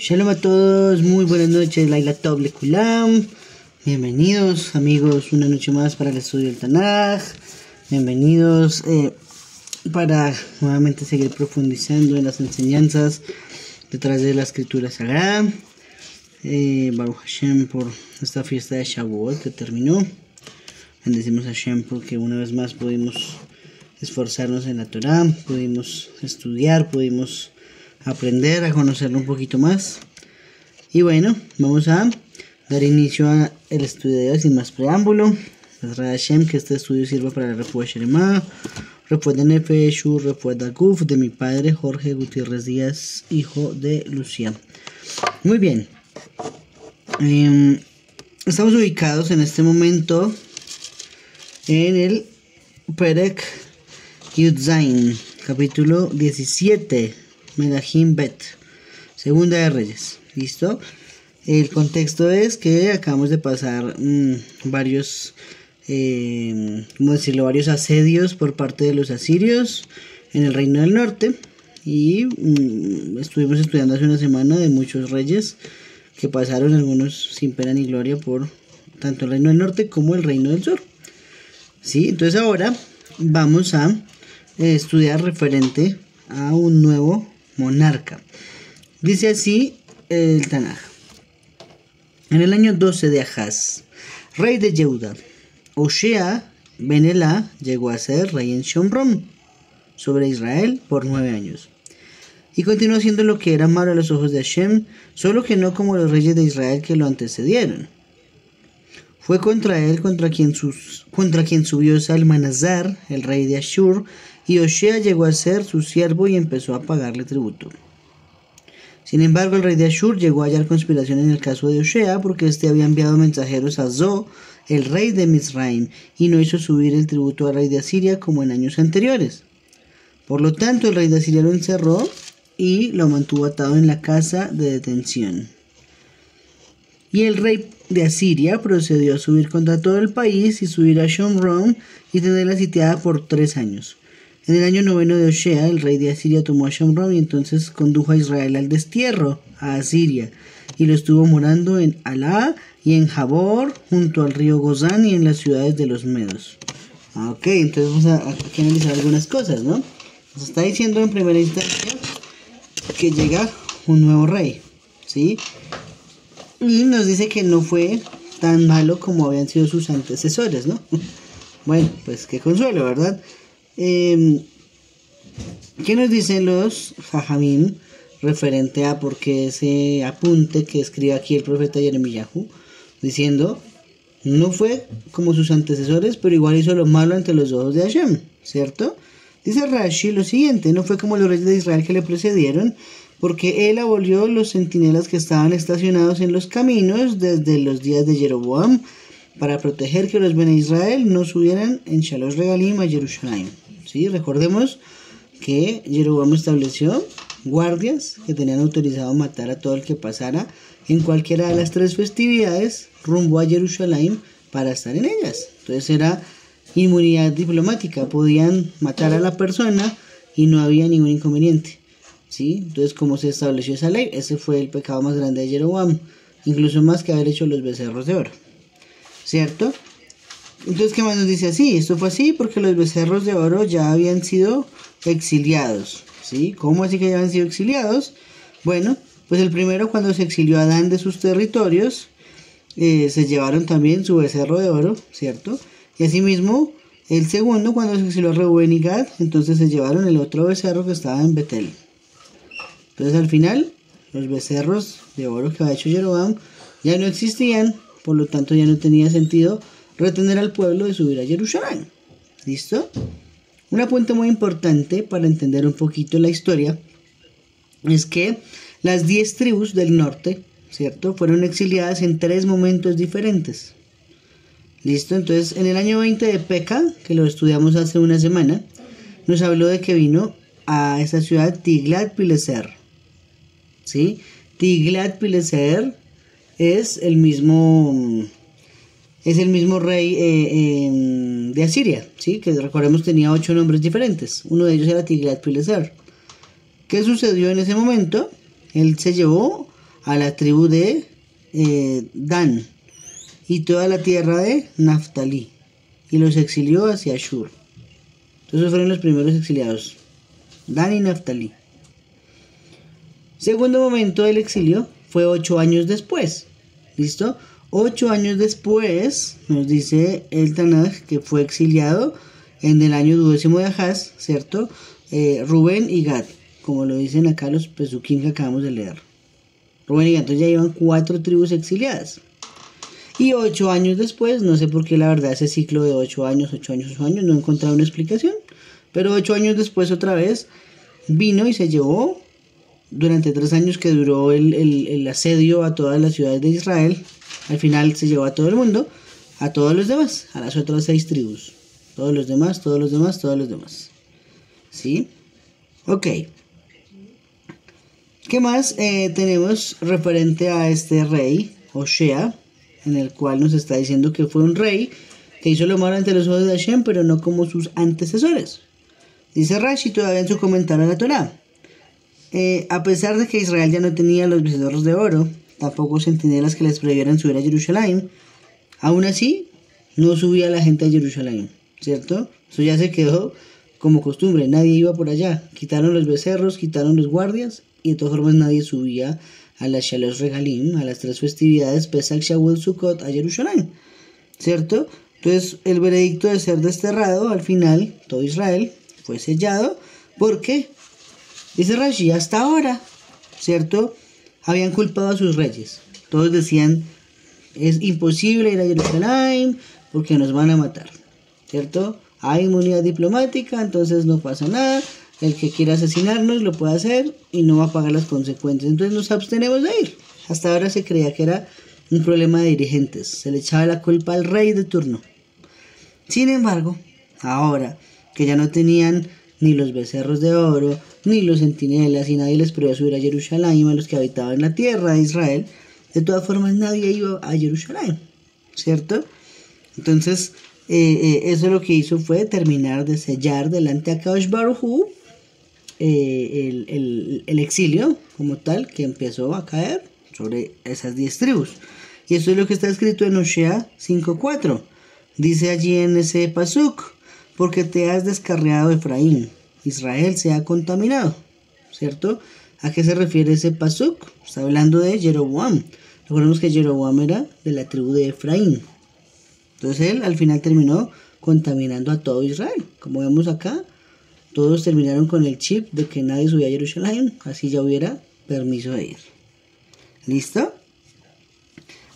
Shalom a todos, muy buenas noches, Laila Tov Lekulam. Bienvenidos amigos, una noche más para el estudio del Tanaj. Bienvenidos para nuevamente seguir profundizando en las enseñanzas detrás de la escritura sagrada. Baruch Hashem por esta fiesta de Shavuot que terminó. Bendecimos a Hashem porque una vez más pudimos esforzarnos en la Torah, pudimos estudiar, pudimos aprender a conocerlo un poquito más. Y bueno, vamos a dar inicio al estudio de hoy sin más preámbulo. Bezrat Hashem, que este estudio sirva para la Refuah Shelema, Refuah de Nefesh, Refuah de Guf, de mi padre Jorge Gutiérrez Díaz, hijo de Lucía. Muy bien. Estamos ubicados en este momento en el Perek Yud Zayin, capítulo 17, Melahim Bet, Segunda de Reyes. ¿Listo? El contexto es que acabamos de pasar varios asedios por parte de los asirios en el Reino del Norte. Y estuvimos estudiando hace una semana de muchos reyes que pasaron, algunos sin pena ni gloria, por tanto el Reino del Norte como el Reino del Sur. ¿Sí? Entonces ahora vamos a estudiar referente a un nuevo monarca. Dice así el Tanaj: en el año 12 de Ahaz, rey de Yehuda, Oshea ben Elá llegó a ser rey en Shomron sobre Israel por 9 años. Y continuó haciendo lo que era malo a los ojos de Hashem, solo que no como los reyes de Israel que lo antecedieron. Fue contra él contra quien subió Salmanasar, el rey de Ashur, y Oshea llegó a ser su siervo y empezó a pagarle tributo. Sin embargo, el rey de Ashur llegó a hallar conspiración en el caso de Oshea, porque éste había enviado mensajeros a Zo, el rey de Mizraim, y no hizo subir el tributo al rey de Asiria como en años anteriores. Por lo tanto, el rey de Asiria lo encerró y lo mantuvo atado en la casa de detención. Y el rey de Asiria procedió a subir contra todo el país y subir a Shomron y tenerla sitiada por 3 años. En el año 9 de Oshea, el rey de Asiria tomó a Shomron y entonces condujo a Israel al destierro, a Asiria, y lo estuvo morando en Alá y en Jabor, junto al río Gozán y en las ciudades de los Medos. Ok, entonces vamos a analizar algunas cosas, ¿no? Nos está diciendo en primera instancia que llega un nuevo rey, ¿sí? Y nos dice que no fue tan malo como habían sido sus antecesores, ¿no? Bueno, pues qué consuelo, ¿verdad? ¿Qué nos dicen los Jajamim referente a por qué ese apunte que escribe aquí el profeta Yeremiyahu, diciendo, no fue como sus antecesores, pero igual hizo lo malo ante los ojos de Hashem, ¿cierto? Dice Rashi lo siguiente: no fue como los reyes de Israel que le precedieron, porque él abolió los centinelas que estaban estacionados en los caminos desde los días de Jeroboam, para proteger que los Bene Israel no subieran en Shalosh Regalim a Jerusalén. ¿Sí? Recordemos que Jeroboam estableció guardias que tenían autorizado matar a todo el que pasara en cualquiera de las 3 festividades rumbo a Jerusalén para estar en ellas. Entonces era inmunidad diplomática, podían matar a la persona y no había ningún inconveniente. ¿Sí? Entonces, ¿cómo se estableció esa ley? Ese fue el pecado más grande de Jeroboam, incluso más que haber hecho los becerros de oro, ¿cierto? Entonces, ¿qué más nos dice así? Esto fue así porque los becerros de oro ya habían sido exiliados, ¿sí? ¿Cómo así que ya habían sido exiliados? Bueno, pues el primero, cuando se exilió a Adán de sus territorios, se llevaron también su becerro de oro, ¿cierto? Y asimismo, el segundo, cuando se exilió a Reubén y Gad, entonces se llevaron el otro becerro que estaba en Betel. Entonces al final, los becerros de oro que había hecho Jeroboam ya no existían, por lo tanto ya no tenía sentido retener al pueblo de subir a Jerusalén. ¿Listo? Un apunte muy importante para entender un poquito la historia es que las 10 tribus del norte, ¿cierto?, fueron exiliadas en 3 momentos diferentes. ¿Listo? Entonces, en el año 20 de Peca, que lo estudiamos hace una semana, nos habló de que vino a esa ciudad Tiglat-Pileser. ¿Sí? Tiglat-Pileser es el mismo rey de Asiria, ¿sí? Que recordemos tenía 8 nombres diferentes. Uno de ellos era Tiglat-Pileser. ¿Qué sucedió en ese momento? Él se llevó a la tribu de Dan y toda la tierra de Naftalí, y los exilió hacia Ashur. Entonces fueron los primeros exiliados, Dan y Naftalí. Segundo momento del exilio fue 8 años después. ¿Listo? 8 años después, nos dice el Tanaj que fue exiliado en el año 12 de Ahaz, ¿cierto? Rubén y Gad, como lo dicen acá los pesukim que acabamos de leer. Rubén y Gad, entonces ya llevan 4 tribus exiliadas. Y 8 años después, no sé por qué la verdad ese ciclo de 8 años, no he encontrado una explicación. Pero 8 años después otra vez vino y se llevó, durante 3 años que duró el asedio a todas las ciudades de Israel, al final se llevó a todo el mundo, a todos los demás, a las otras 6 tribus. Todos los demás. ¿Sí? Ok. ¿Qué más tenemos referente a este rey, Hoshea, en el cual nos está diciendo que fue un rey que hizo lo malo ante los ojos de Hashem, pero no como sus antecesores? Dice Rashi todavía en su comentario a la Torá. A pesar de que Israel ya no tenía los becerros de oro, tampoco centinelas que les prohibieran subir a Jerusalén, aún así no subía la gente a Jerusalén, ¿cierto? Eso ya se quedó como costumbre, nadie iba por allá. Quitaron los becerros, quitaron los guardias, y de todas formas nadie subía a las Shalosh Regalim, a las 3 festividades, Pesach, Shavuot, Sukkot, a Jerusalén, ¿cierto? Entonces el veredicto de ser desterrado, al final, todo Israel fue sellado, porque, dice Rashi, hasta ahora, ¿cierto?, habían culpado a sus reyes. Todos decían, es imposible ir a Jerusalén porque nos van a matar, ¿cierto? Hay inmunidad diplomática, entonces no pasa nada. El que quiera asesinarnos lo puede hacer y no va a pagar las consecuencias. Entonces nos abstenemos de ir. Hasta ahora se creía que era un problema de dirigentes. Se le echaba la culpa al rey de turno. Sin embargo, ahora que ya no tenían ni los becerros de oro, ni los centinelas, y nadie les prohibía subir a Jerusalén a los que habitaban en la tierra de Israel, de todas formas nadie iba a Jerusalén, ¿cierto? Entonces, eso lo que hizo fue terminar de sellar delante a Kadosh Baruj Hu el exilio como tal que empezó a caer sobre esas 10 tribus. Y eso es lo que está escrito en Hoshea 5:4. Dice allí en ese pasuk, porque te has descarriado, Efraín, Israel se ha contaminado, ¿cierto? ¿A qué se refiere ese pasuk? Está hablando de Jeroboam. Recordemos que Jeroboam era de la tribu de Efraín. Entonces él al final terminó contaminando a todo Israel. Como vemos acá, todos terminaron con el chip de que nadie subía a Jerusalén, así ya hubiera permiso de ir. ¿Listo?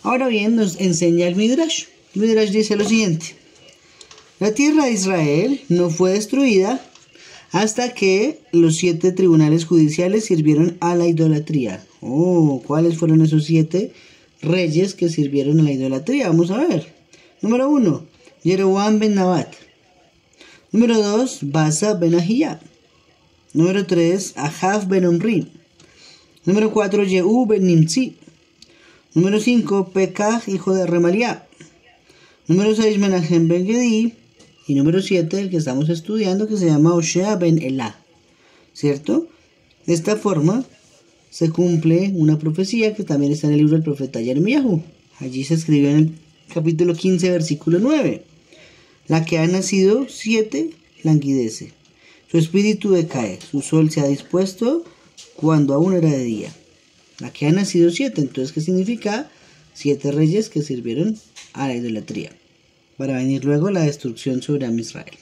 Ahora bien, nos enseña el Midrash. El Midrash dice lo siguiente: la tierra de Israel no fue destruida hasta que los 7 tribunales judiciales sirvieron a la idolatría. ¿Cuáles fueron esos 7 reyes que sirvieron a la idolatría? Vamos a ver. Número 1, Jeroboam ben Nabat. Número 2, Basa ben Ahiyab. Número 3, Ahav ben Omri. Número 4, Yehu ben Nimtzi. Número 5, Pekah, hijo de Remaliah. Número 6, Menahem ben Gedi. Y número 7, el que estamos estudiando, que se llama Hoshea ben Elah, ¿cierto? De esta forma se cumple una profecía que también está en el libro del profeta Yermiyahu. Allí se escribió en el capítulo 15, versículo 9. La que ha nacido 7 languidece, su espíritu decae, su sol se ha dispuesto cuando aún era de día. La que ha nacido 7, entonces, ¿qué significa? 7 reyes que sirvieron a la idolatría, para venir luego la destrucción sobre Am Israel.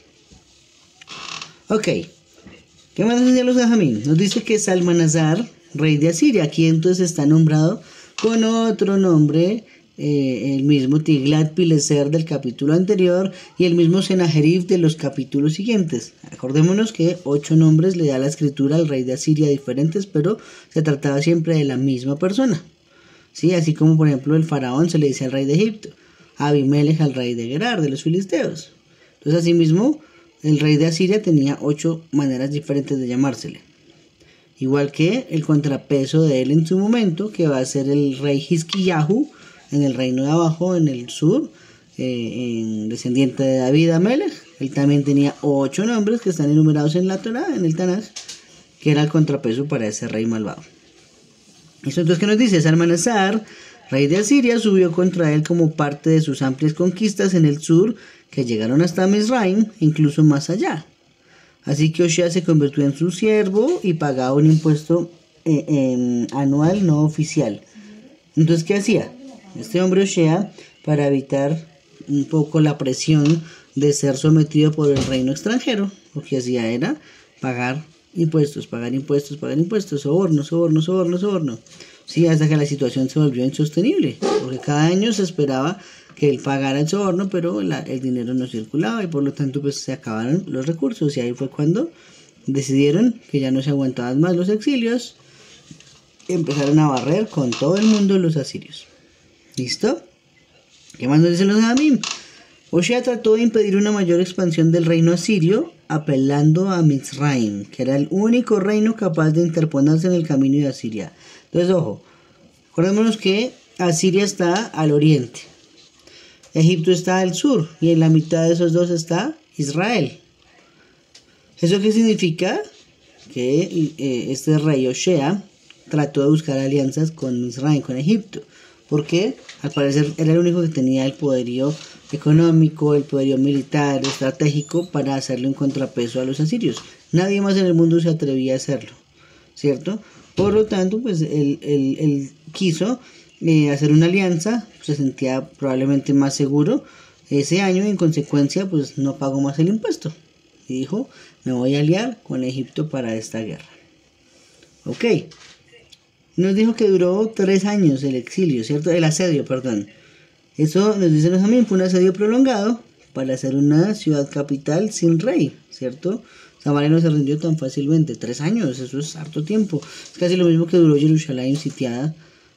Ok, ¿qué más dice los Jajamim? Nos dice que Salmanasar, rey de Asiria, aquí entonces está nombrado con otro nombre, el mismo Tiglat-Pileser del capítulo anterior y el mismo Senajerib de los capítulos siguientes. Acordémonos que 8 nombres le da la escritura al rey de Asiria diferentes, pero se trataba siempre de la misma persona. ¿Sí? Así como por ejemplo el faraón se le dice al rey de Egipto, Abimelech al rey de Gerar, de los filisteos. Entonces asimismo el rey de Asiria tenía 8 maneras diferentes de llamársele. Igual que el contrapeso de él en su momento, que va a ser el rey Hizkiyahu, en el reino de abajo, en el sur, descendiente de David Amelech. Él también tenía 8 nombres que están enumerados en la Torá, en el Tanaj, que era el contrapeso para ese rey malvado. Eso entonces, ¿qué nos dice? Salmanasar, rey de Asiria, subió contra él como parte de sus amplias conquistas en el sur, que llegaron hasta Mizraim, incluso más allá. Así que Hoshea se convirtió en su siervo y pagaba un impuesto anual no oficial. Entonces, ¿qué hacía? Este hombre Hoshea, para evitar un poco la presión de ser sometido por el reino extranjero, lo que hacía era pagar impuestos, soborno. Sí, hasta que la situación se volvió insostenible, porque cada año se esperaba que él pagara el soborno, pero el dinero no circulaba y por lo tanto pues se acabaron los recursos, y ahí fue cuando decidieron que ya no se aguantaban más los exilios, empezaron a barrer con todo el mundo los asirios. ¿Listo? ¿Qué más nos dicen los Jamim? Hoshea trató de impedir una mayor expansión del reino asirio, apelando a Mizraim, que era el único reino capaz de interponerse en el camino de Asiria. Entonces, ojo, acordémonos que Asiria está al oriente, Egipto está al sur, y en la mitad de esos dos está Israel. ¿Eso qué significa? Que este rey Hoshea trató de buscar alianzas con Mizraim, con Egipto, porque al parecer era el único que tenía el poderío económico, el poderío militar, estratégico para hacerle un contrapeso a los asirios. Nadie más en el mundo se atrevía a hacerlo, ¿cierto? Por lo tanto, pues él quiso hacer una alianza, se sentía probablemente más seguro ese año y en consecuencia pues no pagó más el impuesto. Y dijo, me voy a aliar con Egipto para esta guerra. Ok. Nos dijo que duró 3 años el exilio, ¿cierto? El asedio, perdón. Eso nos dicen los Jamim, fue un asedio prolongado para hacer una ciudad capital sin rey, ¿cierto? Samaria no se rindió tan fácilmente. 3 años, eso es harto tiempo. Es casi lo mismo que duró Jerusalén sitiada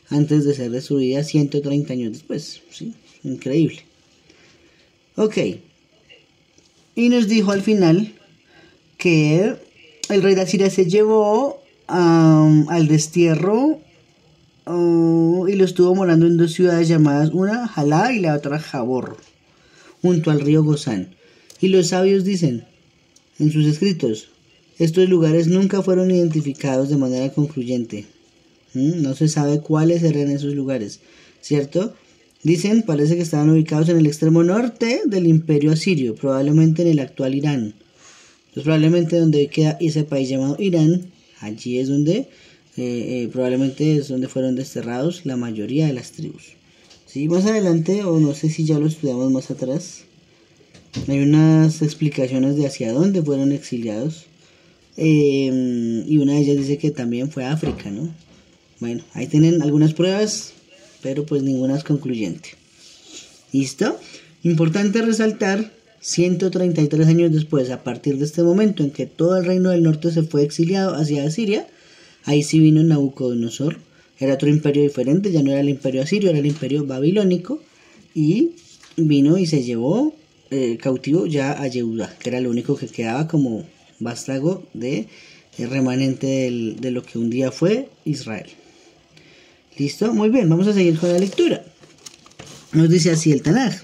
antes de ser destruida 130 años después. ¿Sí? Increíble. Ok. Y nos dijo al final que el rey de Asiria se llevó al destierro y lo estuvo morando en 2 ciudades llamadas, una Jalá y la otra Jabor, junto al río Gozán. Y los sabios dicen en sus escritos, estos lugares nunca fueron identificados de manera concluyente. No se sabe cuáles eran esos lugares, ¿cierto? Dicen, parece que estaban ubicados en el extremo norte del imperio asirio, probablemente en el actual Irán. Entonces probablemente donde hoy queda ese país llamado Irán, allí es donde probablemente es donde fueron desterrados la mayoría de las tribus. ¿Sí? Más adelante, o no sé si ya lo estudiamos más atrás, hay unas explicaciones de hacia dónde fueron exiliados, y una de ellas dice que también fue a África, ¿no? Bueno, ahí tienen algunas pruebas, pero pues ninguna es concluyente. ¿Listo? Importante resaltar, 133 años después, a partir de este momento en que todo el reino del norte se fue exiliado hacia Asiria, ahí sí vino Nabucodonosor, era otro imperio diferente, ya no era el imperio asirio, era el imperio babilónico, y vino y se llevó cautivo ya a Yehuda, que era lo único que quedaba como vástago de remanente de lo que un día fue Israel. ¿Listo? Muy bien, vamos a seguir con la lectura. Nos dice así el Tanaj.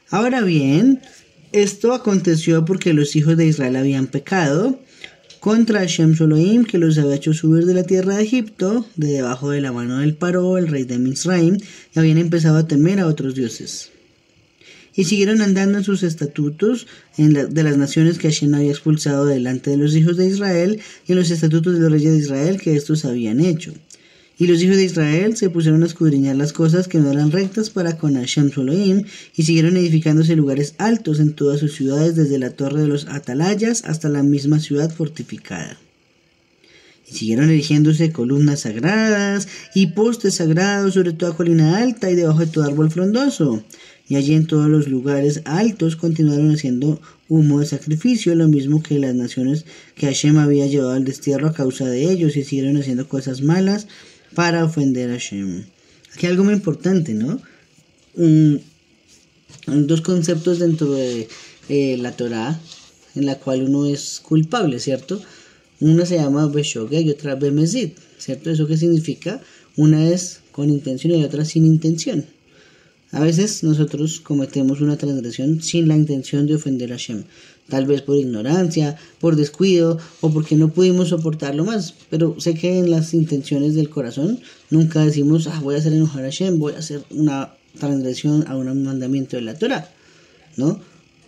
Ahora bien, esto aconteció porque los hijos de Israel habían pecado contra Hashem su Elohim, que los había hecho subir de la tierra de Egipto, de debajo de la mano del Paró, el rey de Mizraim, y habían empezado a temer a otros dioses. Y siguieron andando en sus estatutos de las naciones que Hashem había expulsado delante de los hijos de Israel, y en los estatutos de los reyes de Israel que estos habían hecho. Y los hijos de Israel se pusieron a escudriñar las cosas que no eran rectas para con Hashem su Elohim, y siguieron edificándose lugares altos en todas sus ciudades, desde la torre de los atalayas hasta la misma ciudad fortificada. Y siguieron erigiéndose columnas sagradas y postes sagrados sobre toda colina alta y debajo de todo árbol frondoso. Y allí en todos los lugares altos continuaron haciendo humo de sacrificio, lo mismo que las naciones que Hashem había llevado al destierro a causa de ellos, y siguieron haciendo cosas malas para ofender a Hashem. Aquí hay algo muy importante, ¿no? 2 conceptos dentro de la Torá en la cual uno es culpable, ¿cierto? Una se llama Beshogeg y otra Bemezid, ¿cierto? ¿Eso qué significa? Una es con intención y la otra sin intención. A veces nosotros cometemos una transgresión sin la intención de ofender a Hashem. tal vez por ignorancia, por descuido o porque no pudimos soportarlo más, pero sé que en las intenciones del corazón nunca decimos, voy a hacer enojar a Hashem, voy a hacer una transgresión a un mandamiento de la Torah, ¿no?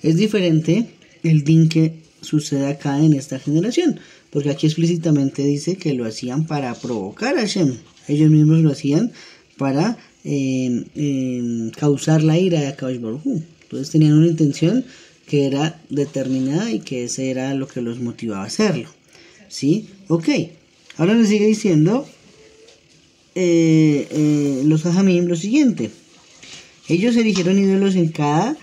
Es diferente el din que sucede acá en esta generación, porque aquí explícitamente dice que lo hacían para provocar a Hashem, ellos mismos lo hacían para causar la ira de Akadosh Baruj Hu. Entonces tenían una intención que era determinada y que ese era lo que los motivaba a hacerlo, ¿sí? Ok, ahora nos sigue diciendo los Jajamim lo siguiente: ellos erigieron ídolos en cada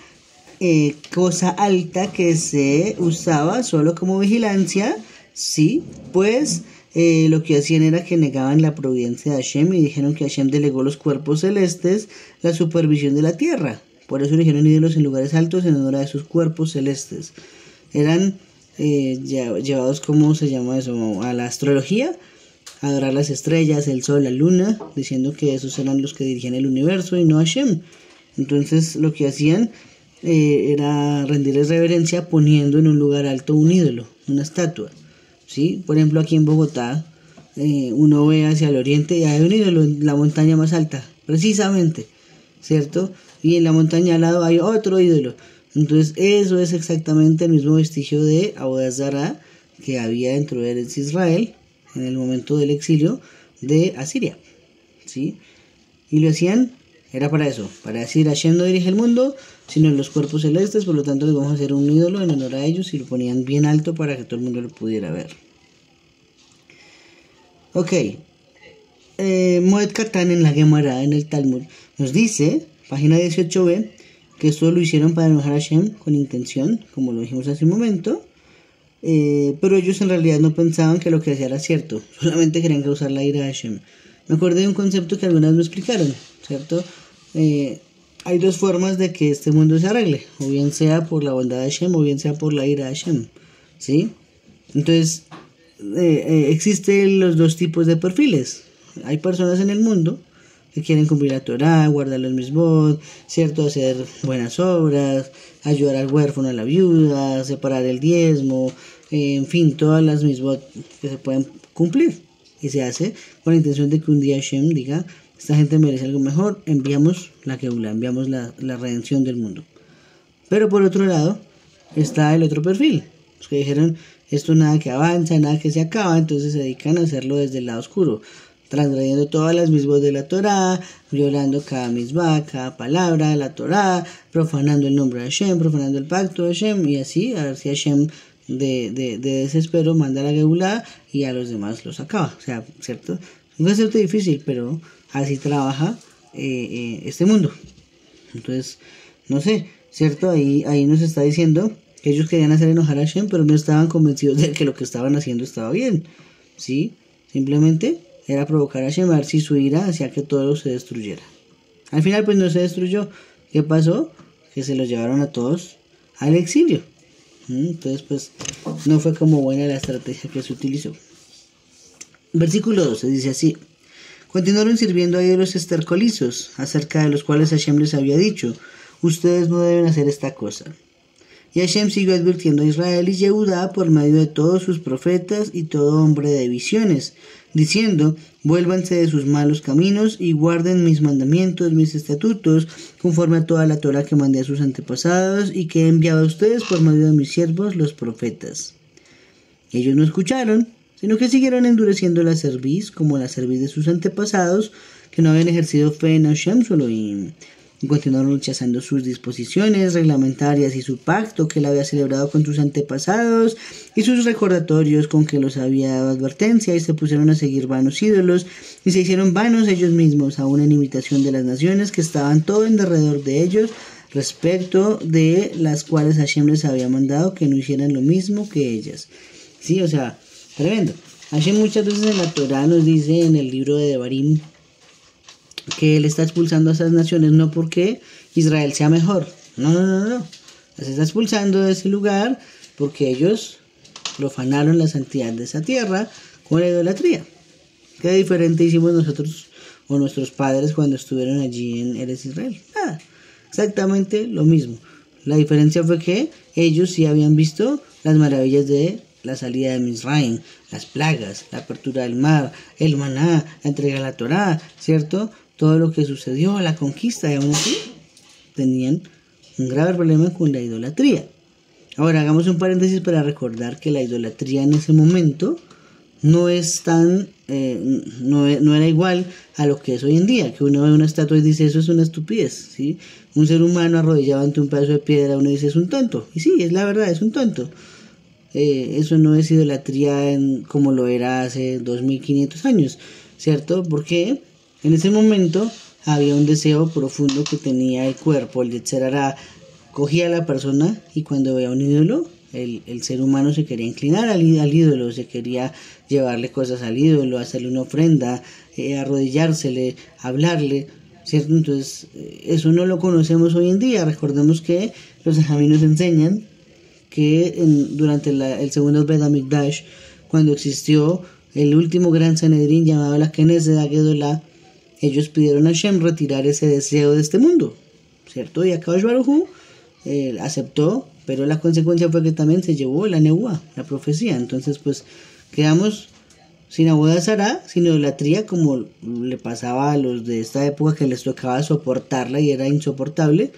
cosa alta que se usaba solo como vigilancia, ¿sí? Pues lo que hacían era que negaban la providencia de Hashem y dijeron que Hashem delegó los cuerpos celestes la supervisión de la tierra. Por eso eligieron ídolos en lugares altos en honor a esos cuerpos celestes. Eran llevados, ¿cómo se llama eso?, a la astrología, a adorar las estrellas, el sol, la luna, diciendo que esos eran los que dirigían el universo y no Hashem. Entonces lo que hacían era rendirles reverencia poniendo en un lugar alto un ídolo, una estatua, ¿sí? Por ejemplo, aquí en Bogotá uno ve hacia el oriente y hay un ídolo en la montaña más alta, precisamente, ¿cierto? Y en la montaña al lado hay otro ídolo. Entonces eso es exactamente el mismo vestigio de Avodah Zará que había dentro de Eretz Israel en el momento del exilio de Asiria, ¿sí? Y lo hacían, era para eso, para decir Hashem no dirige el mundo, sino los cuerpos celestes, por lo tanto les vamos a hacer un ídolo en honor a ellos y lo ponían bien alto para que todo el mundo lo pudiera ver. Ok, Moed Katan en la Gemara, en el Talmud, nos dice, página 18b, que esto lo hicieron para enojar a Hashem con intención, como lo dijimos hace un momento, pero ellos en realidad no pensaban que lo que hacía era cierto, solamente querían causar la ira de Hashem. Me acordé de un concepto que algunas me explicaron, ¿cierto? Hay dos formas de que este mundo se arregle, o bien sea por la bondad de Hashem o bien sea por la ira de Hashem, ¿sí? Entonces, existen los dos tipos de perfiles. Hay personas en el mundo que quieren cumplir la Torah, guardar los misbot, ¿cierto? Hacer buenas obras, ayudar al huérfano, a la viuda, separar el diezmo, en fin, todas las misbot que se pueden cumplir. Y se hace con la intención de que un día Hashem diga, esta gente merece algo mejor, enviamos la Geula, enviamos la redención del mundo. Pero por otro lado está el otro perfil, los que dijeron, esto nada que avanza, nada que se acaba, entonces se dedican a hacerlo desde el lado oscuro, transgrediendo todas las misbot de la Torah, violando cada misbah, cada palabra de la Torah, profanando el nombre de Hashem, profanando el pacto de Hashem, y así, a ver si Hashem de desespero manda la Geulá y a los demás los acaba. O sea, ¿cierto? Es un concepto difícil, pero así trabaja este mundo. Entonces, no sé, ¿cierto? Ahí nos está diciendo que ellos querían hacer enojar a Hashem, pero no estaban convencidos de que lo que estaban haciendo estaba bien, ¿sí? Simplemente era provocar a Hashem a ver si su ira hacía que todo se destruyera. Al final, pues no se destruyó. ¿Qué pasó? Que se los llevaron a todos al exilio. Entonces, pues, no fue como buena la estrategia que se utilizó. Versículo 12 dice así: continuaron sirviendo a ídolos estercolizos, acerca de los cuales Hashem les había dicho, ustedes no deben hacer esta cosa. Y Hashem siguió advirtiendo a Israel y Yehudá por medio de todos sus profetas y todo hombre de visiones, diciendo, vuélvanse de sus malos caminos y guarden mis mandamientos, mis estatutos, conforme a toda la Torah que mandé a sus antepasados y que he enviado a ustedes por medio de mis siervos los profetas. Ellos no escucharon, sino que siguieron endureciendo la cerviz, como la cerviz de sus antepasados, que no habían ejercido fe en Hashem solo y continuaron rechazando sus disposiciones reglamentarias y su pacto que él había celebrado con sus antepasados y sus recordatorios con que los había dado advertencia, y se pusieron a seguir vanos ídolos y se hicieron vanos ellos mismos, aún en imitación de las naciones que estaban todo en derredor de ellos, respecto de las cuales Hashem les había mandado que no hicieran lo mismo que ellas. Sí, o sea, tremendo. Hashem muchas veces en la Torah nos dice, en el libro de Devarim, que él está expulsando a esas naciones no porque Israel sea mejor, no, las está expulsando de ese lugar porque ellos profanaron la santidad de esa tierra con la idolatría. ¿Qué diferente hicimos nosotros o nuestros padres cuando estuvieron allí en Eretz Israel? Nada, exactamente lo mismo. La diferencia fue que ellos sí habían visto las maravillas de la salida de Misraim, las plagas, la apertura del mar, el maná, la entrega de la Torá, ¿cierto? Todo lo que sucedió, la conquista, y aún así tenían un grave problema con la idolatría. Ahora hagamos un paréntesis para recordar que la idolatría en ese momento no es tan, no era igual a lo que es hoy en día, que uno ve una estatua y dice eso es una estupidez, ¿sí? Un ser humano arrodillado ante un pedazo de piedra, uno dice es un tonto, y sí, es la verdad, es un tonto. Eso no es idolatría como lo era hace 2500 años, ¿cierto? Porque en ese momento había un deseo profundo que tenía el cuerpo, el Yetzer Hara cogía a la persona y cuando veía un ídolo, el ser humano se quería inclinar al ídolo, se quería llevarle cosas al ídolo, hacerle una ofrenda, arrodillársele, hablarle, ¿cierto? Entonces, eso no lo conocemos hoy en día. Recordemos que los sahamim nos enseñan que durante el segundo Bet HaMikdash, cuando existió el último gran Sanedrín llamado la Knesset Agedolá, ellos pidieron a Hashem retirar ese deseo de este mundo, ¿cierto? Y Akadosh Baruj Hu aceptó, pero la consecuencia fue que también se llevó la nebuá, la profecía. Entonces pues quedamos sin Avodah Zará, sin idolatría, como le pasaba a los de esta época que les tocaba soportarla y era insoportable.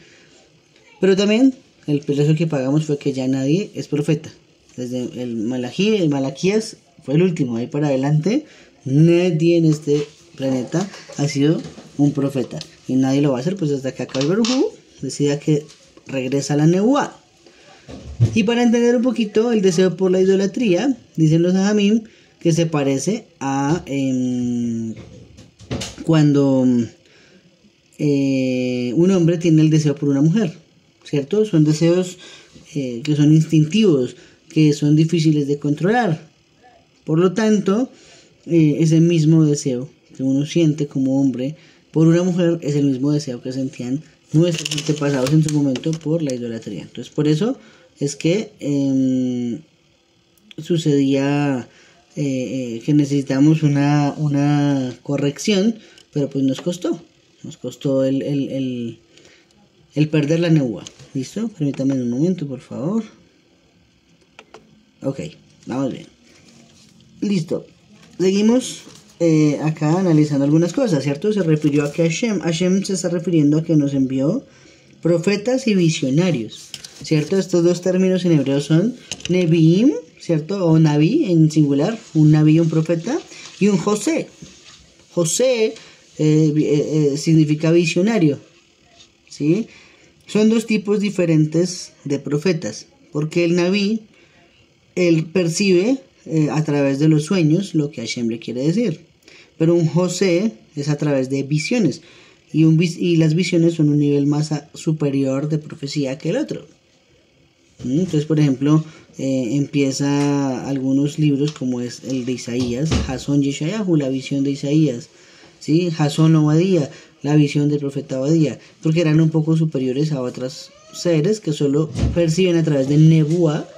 Pero también el precio que pagamos fue que ya nadie es profeta. Desde el Malaquías fue el último, ahí para adelante nadie en este planeta ha sido un profeta y nadie lo va a hacer, pues hasta que Akadosh Baruj Hu decida que regresa la nebuá. Y para entender un poquito el deseo por la idolatría, dicen los Sahamim que se parece a cuando un hombre tiene el deseo por una mujer, ¿cierto? Son deseos que son instintivos, que son difíciles de controlar. Por lo tanto, ese mismo deseo que uno siente como hombre por una mujer es el mismo deseo que sentían nuestros antepasados en su momento por la idolatría. Entonces, por eso es que sucedía que necesitamos una corrección, pero pues nos costó el perder la nebuá. ¿Listo? Permítame un momento, por favor. Ok, vamos bien. Listo. Seguimos acá analizando algunas cosas, ¿cierto? Se refirió a que Hashem se está refiriendo a que nos envió profetas y visionarios, ¿cierto? Estos dos términos en hebreo son Nevi'im, ¿cierto? O Naví en singular, un Naví, un profeta, y un José. José significa visionario, ¿sí? Son dos tipos diferentes de profetas, porque el Naví, él percibe a través de los sueños lo que Hashem le quiere decir, pero un José es a través de visiones, y las visiones son un nivel más superior de profecía que el otro. Entonces, por ejemplo, empieza algunos libros como es el de Isaías, Jasón Yeshayahu, la visión de Isaías, ¿sí? Jasón Obadía, la visión del profeta Obadía, porque eran un poco superiores a otros seres que solo perciben a través de nebuá,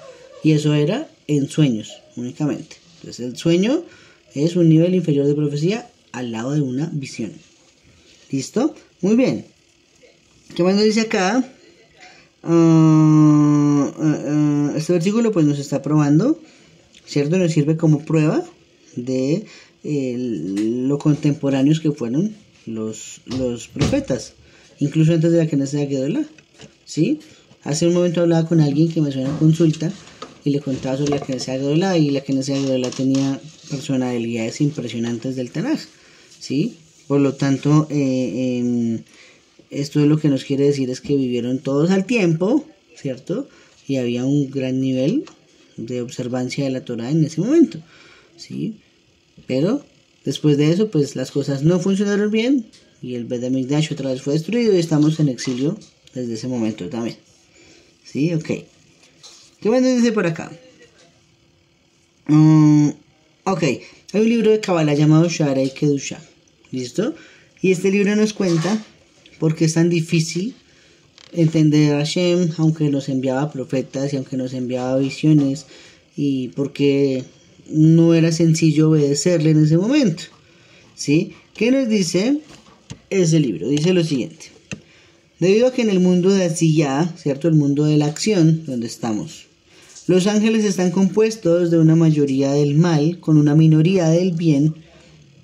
y eso era en sueños únicamente. Entonces el sueño es un nivel inferior de profecía al lado de una visión. ¿Listo? Muy bien. ¿Qué más nos dice acá? Este versículo pues nos está probando, ¿cierto? Nos sirve como prueba de lo contemporáneos que fueron los profetas, incluso antes de la Knesset Agedolá, ¿sí? Hace un momento hablaba con alguien que me hizo una consulta y le contaba sobre la Knesset Agedolá, y la Knesset Agedolá tenía personalidades impresionantes del Tanaj, ¿sí? Por lo tanto, esto es lo que nos quiere decir es que vivieron todos al tiempo, ¿cierto? Y había un gran nivel de observancia de la Torá en ese momento, ¿sí? Pero después de eso, pues las cosas no funcionaron bien y el Bet HaMikdash otra vez fue destruido y estamos en exilio desde ese momento también. ¿Sí? Ok. ¿Qué más nos dice por acá? Ok. Hay un libro de Kabbalah llamado Shaarei Kedushá. ¿Listo? Y este libro nos cuenta por qué es tan difícil entender a Hashem, aunque nos enviaba profetas y aunque nos enviaba visiones, y porque no era sencillo obedecerle en ese momento, ¿sí? ¿Qué nos dice ese libro? Dice lo siguiente: Debido a que en el mundo de Asiyah, ¿cierto? El mundo de la acción, donde estamos, los ángeles están compuestos de una mayoría del mal con una minoría del bien,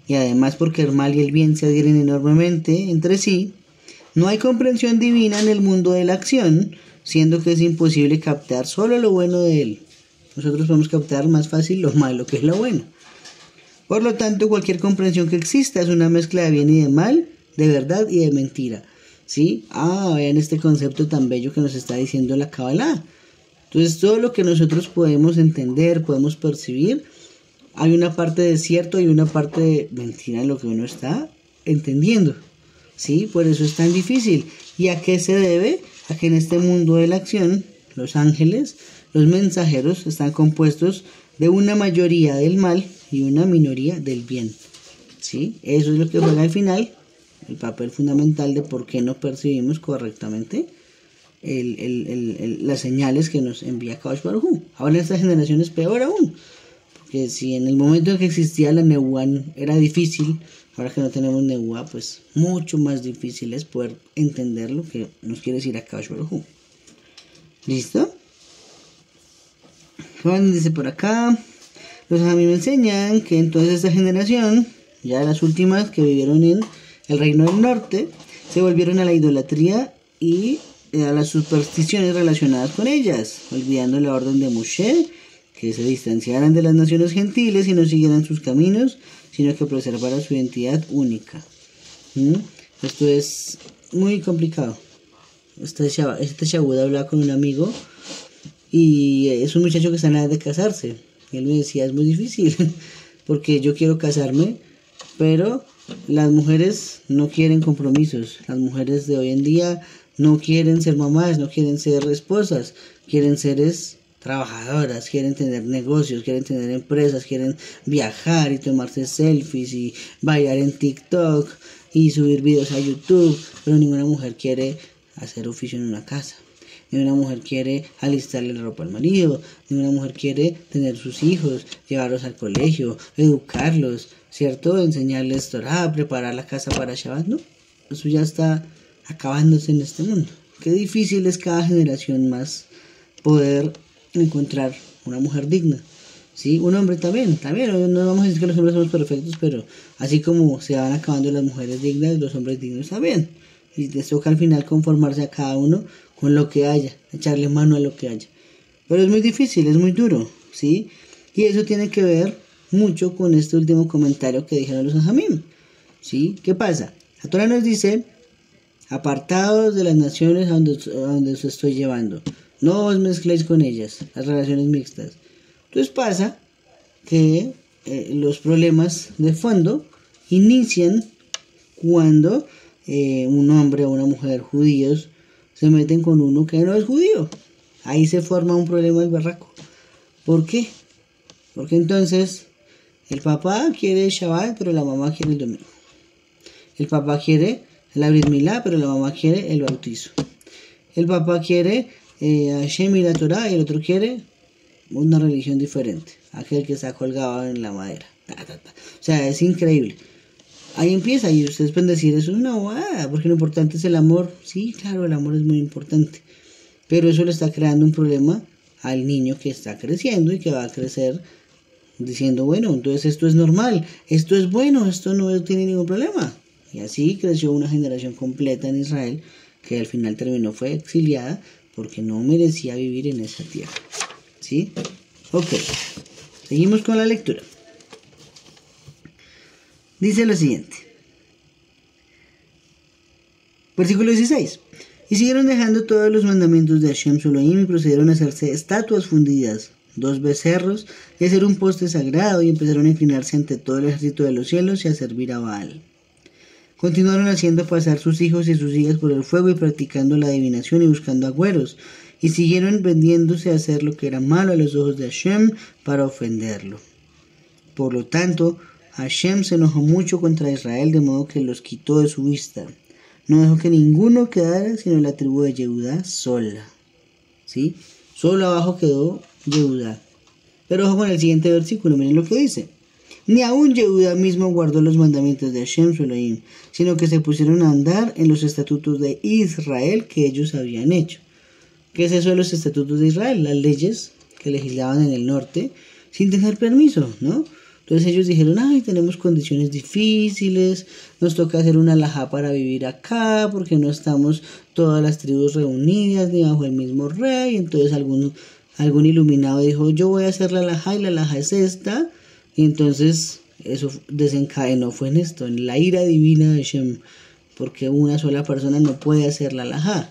y además porque el mal y el bien se adhieren enormemente entre sí, no hay comprensión divina en el mundo de la acción, siendo que es imposible captar solo lo bueno de él. Nosotros podemos captar más fácil lo malo que es lo bueno. Por lo tanto, cualquier comprensión que exista es una mezcla de bien y de mal, de verdad y de mentira. ¿Sí? Vean este concepto tan bello que nos está diciendo la Kabbalah. Entonces, todo lo que nosotros podemos entender, podemos percibir, hay una parte de cierto y una parte de mentira en lo que uno está entendiendo. ¿Sí? Por eso es tan difícil. ¿Y a qué se debe? A que en este mundo de la acción, los ángeles, los mensajeros, están compuestos de una mayoría del mal y una minoría del bien. ¿Sí? Eso es lo que juega al final el papel fundamental de por qué no percibimos correctamente las señales que nos envía Kadosh Baruj Hu. Ahora en esta generación es peor aún, porque si en el momento en que existía la Nebuá era difícil, ahora que no tenemos Nebuá, pues mucho más difícil es poder entender lo que nos quiere decir a Kadosh Baruj Hu. ¿Listo? Juan dice por acá, los a mí me enseñan que entonces esta generación, ya las últimas que vivieron en el reino del norte, se volvieron a la idolatría y a las supersticiones relacionadas con ellas, olvidando la orden de Moshe, que se distanciaran de las naciones gentiles y no siguieran sus caminos, sino que preservaran su identidad única. Esto es muy complicado. Este Shabbat hablaba con un amigo y es un muchacho que está en edad de casarse. Y él me decía, es muy difícil, porque yo quiero casarme, pero las mujeres no quieren compromisos. Las mujeres de hoy en día no quieren ser mamás, no quieren ser esposas, quieren ser trabajadoras, quieren tener negocios, quieren tener empresas, quieren viajar y tomarse selfies y bailar en TikTok y subir videos a YouTube, pero ninguna mujer quiere hacer oficio en una casa. Ninguna mujer quiere alistarle la ropa al marido, ninguna mujer quiere tener sus hijos, llevarlos al colegio, educarlos, ¿cierto? Enseñarles Torah, preparar la casa para Shabbat, ¿no? Eso ya está acabándose en este mundo. Qué difícil es cada generación más poder encontrar una mujer digna, ¿sí? Un hombre también, no vamos a decir que los hombres somos perfectos, pero así como se van acabando las mujeres dignas, los hombres dignos también. Y les toca al final conformarse a cada uno con lo que haya, echarle mano a lo que haya. Pero es muy difícil, es muy duro, ¿sí? Y eso tiene que ver mucho con este último comentario que dijeron los Ajamim, ¿sí? ¿Qué pasa? La Torah nos dice, apartados de las naciones a donde os estoy llevando, no os mezcléis con ellas, las relaciones mixtas. Entonces pasa que los problemas de fondo inician cuando un hombre o una mujer judíos se meten con uno que no es judío. Ahí se forma un problema del barraco. ¿Por qué? Porque entonces el papá quiere Shabbat, pero la mamá quiere el domingo. El papá quiere la Brit Milá, pero la mamá quiere el bautizo. El papá quiere Hashem y la Torah, y el otro quiere una religión diferente, aquel que está colgado en la madera. O sea, es increíble. Ahí empieza, y ustedes pueden decir, eso es una bobada, porque lo importante es el amor. Sí, claro, el amor es muy importante, pero eso le está creando un problema al niño que está creciendo y que va a crecer diciendo, bueno, entonces esto es normal, esto es bueno, esto no tiene ningún problema. Y así creció una generación completa en Israel que al final fue exiliada porque no merecía vivir en esa tierra. ¿Sí? Ok, seguimos con la lectura. Dice lo siguiente. Versículo 16. Y siguieron dejando todos los mandamientos de Hashem su Elohim y procedieron a hacerse estatuas fundidas, 2 becerros, y a hacer un poste sagrado, y empezaron a inclinarse ante todo el ejército de los cielos y a servir a Baal. Continuaron haciendo pasar sus hijos y sus hijas por el fuego y practicando la adivinación y buscando agüeros, y siguieron vendiéndose a hacer lo que era malo a los ojos de Hashem para ofenderlo. Por lo tanto, Hashem se enojó mucho contra Israel, de modo que los quitó de su vista. No dejó que ninguno quedara sino la tribu de Yehudá sola. ¿Sí? Solo abajo quedó Yehudá. Pero ojo con el siguiente versículo, miren lo que dice. Ni aun Yehuda mismo guardó los mandamientos de Hashem su Elohim, sino que se pusieron a andar en los estatutos de Israel que ellos habían hecho. ¿Qué es eso de los estatutos de Israel? Las leyes que legislaban en el norte sin tener permiso, ¿no? Entonces ellos dijeron, ay, tenemos condiciones difíciles, nos toca hacer una alajá para vivir acá, porque no estamos todas las tribus reunidas ni bajo el mismo rey. Entonces algún iluminado dijo, yo voy a hacer la alajá y la alajá es esta. Y entonces eso desencadenó, fue en esto, en la ira divina de Hashem, porque una sola persona no puede hacer la alajá,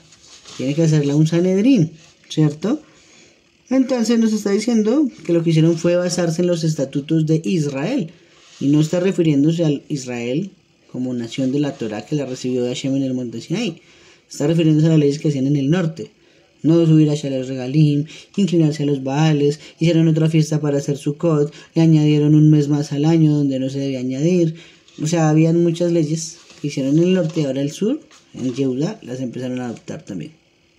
tiene que hacerla un Sanedrín, ¿cierto? Entonces nos está diciendo que lo que hicieron fue basarse en los estatutos de Israel, y no está refiriéndose al Israel como nación de la Torá que la recibió de Hashem en el monte Sinaí, está refiriéndose a las leyes que hacían en el norte. No subir hacia los regalim, inclinarse a los baales, hicieron otra fiesta para hacer Sukkot, le añadieron un mes más al año donde no se debía añadir. O sea, habían muchas leyes que hicieron en el norte y ahora el sur, en Yehuda, las empezaron a adoptar también.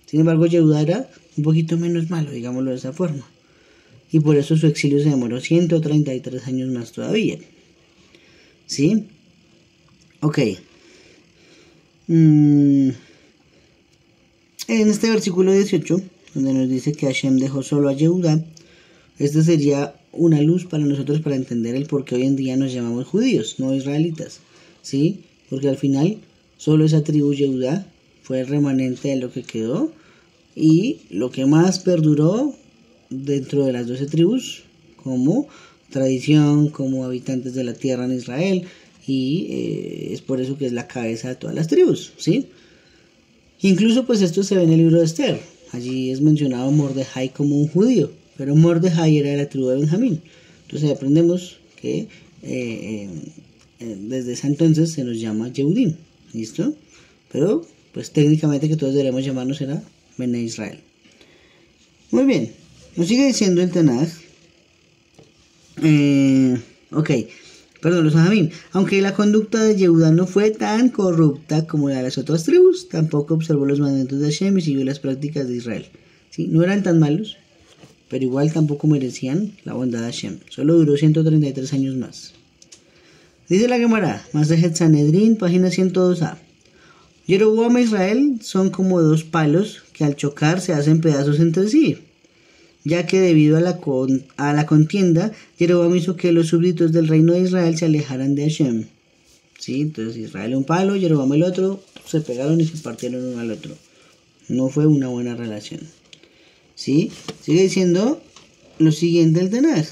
Sin embargo, Yehuda era un poquito menos malo, digámoslo de esa forma. Y por eso su exilio se demoró 133 años más todavía. ¿Sí? Ok. En este versículo 18, donde nos dice que Hashem dejó solo a Yehuda, esta sería una luz para nosotros para entender el por qué hoy en día nos llamamos judíos, no israelitas, ¿sí? Porque al final solo esa tribu Yehuda fue el remanente de lo que quedó y lo que más perduró dentro de las 12 tribus como tradición, como habitantes de la tierra en Israel, y es por eso que es la cabeza de todas las tribus, ¿sí? Incluso pues esto se ve en el libro de Esther. Allí es mencionado Mordejai como un judío, pero Mordejai era de la tribu de Benjamín. Entonces aprendemos que desde ese entonces se nos llama Yehudim, ¿listo? Pero pues técnicamente que todos deberíamos llamarnos era Bene Israel. Muy bien, nos sigue diciendo el Tanaj. Los Benjamín. Aunque la conducta de Yehuda no fue tan corrupta como la de las otras tribus, tampoco observó los mandamientos de Hashem y siguió las prácticas de Israel. ¿Sí? No eran tan malos, pero igual tampoco merecían la bondad de Hashem. Solo duró 133 años más. Dice la Gemara, Masejet Sanedrín, página 102a. Jeroboam e Israel son como dos palos que al chocar se hacen pedazos entre sí, ya que debido a la contienda, Jeroboam hizo que los súbditos del reino de Israel se alejaran de Hashem. ¿Sí? Entonces Israel un palo, Jeroboam el otro, se pegaron y se partieron uno al otro. No fue una buena relación. ¿Sí? Sigue diciendo lo siguiente el Tanaj.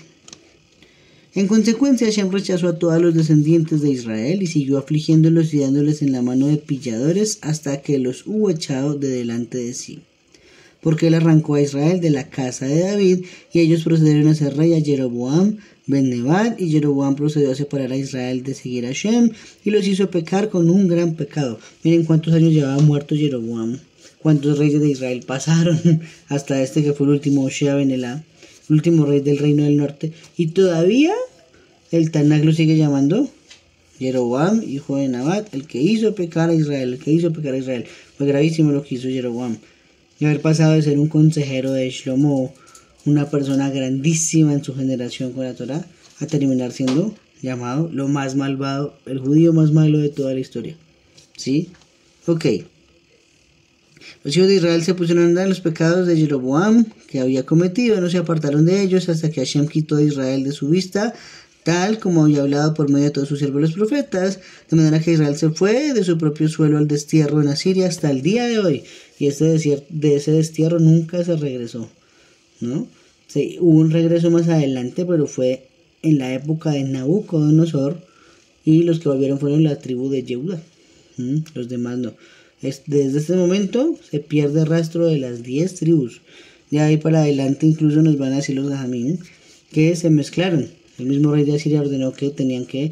En consecuencia, Hashem rechazó a todos los descendientes de Israel y siguió afligiéndolos y dándoles en la mano de pilladores hasta que los hubo echado de delante de sí. Porque él arrancó a Israel de la casa de David, y ellos procedieron a ser rey a Jeroboam ben Nebat, y Jeroboam procedió a separar a Israel de seguir a Hashem, y los hizo pecar con un gran pecado. Miren cuántos años llevaba muerto Jeroboam, cuántos reyes de Israel pasaron, hasta este que fue el último Hoshea ben Elá, el último rey del reino del norte, y todavía el Tanaj lo sigue llamando Jeroboam, hijo de Nabat, el que hizo pecar a Israel, Fue gravísimo lo que hizo Jeroboam. Y haber pasado de ser un consejero de Shlomo, una persona grandísima en su generación con la Torá, a terminar siendo llamado lo más malvado, el judío más malo de toda la historia. ¿Sí? Ok. Los hijos de Israel se pusieron a andar en los pecados de Jeroboam que había cometido, no se apartaron de ellos hasta que Hashem quitó a Israel de su vista, tal como había hablado por medio de todos sus siervos los profetas, de manera que Israel se fue de su propio suelo al destierro en Asiria hasta el día de hoy, y de ese destierro nunca se regresó, ¿no? Sí, hubo un regreso más adelante, pero fue en la época de Nabucodonosor, y los que volvieron fueron la tribu de Yehuda, los demás no. Desde este momento se pierde rastro de las 10 tribus, de ahí para adelante incluso nos van a decir los Jamín que se mezclaron. El mismo rey de Asiria ordenó que tenían que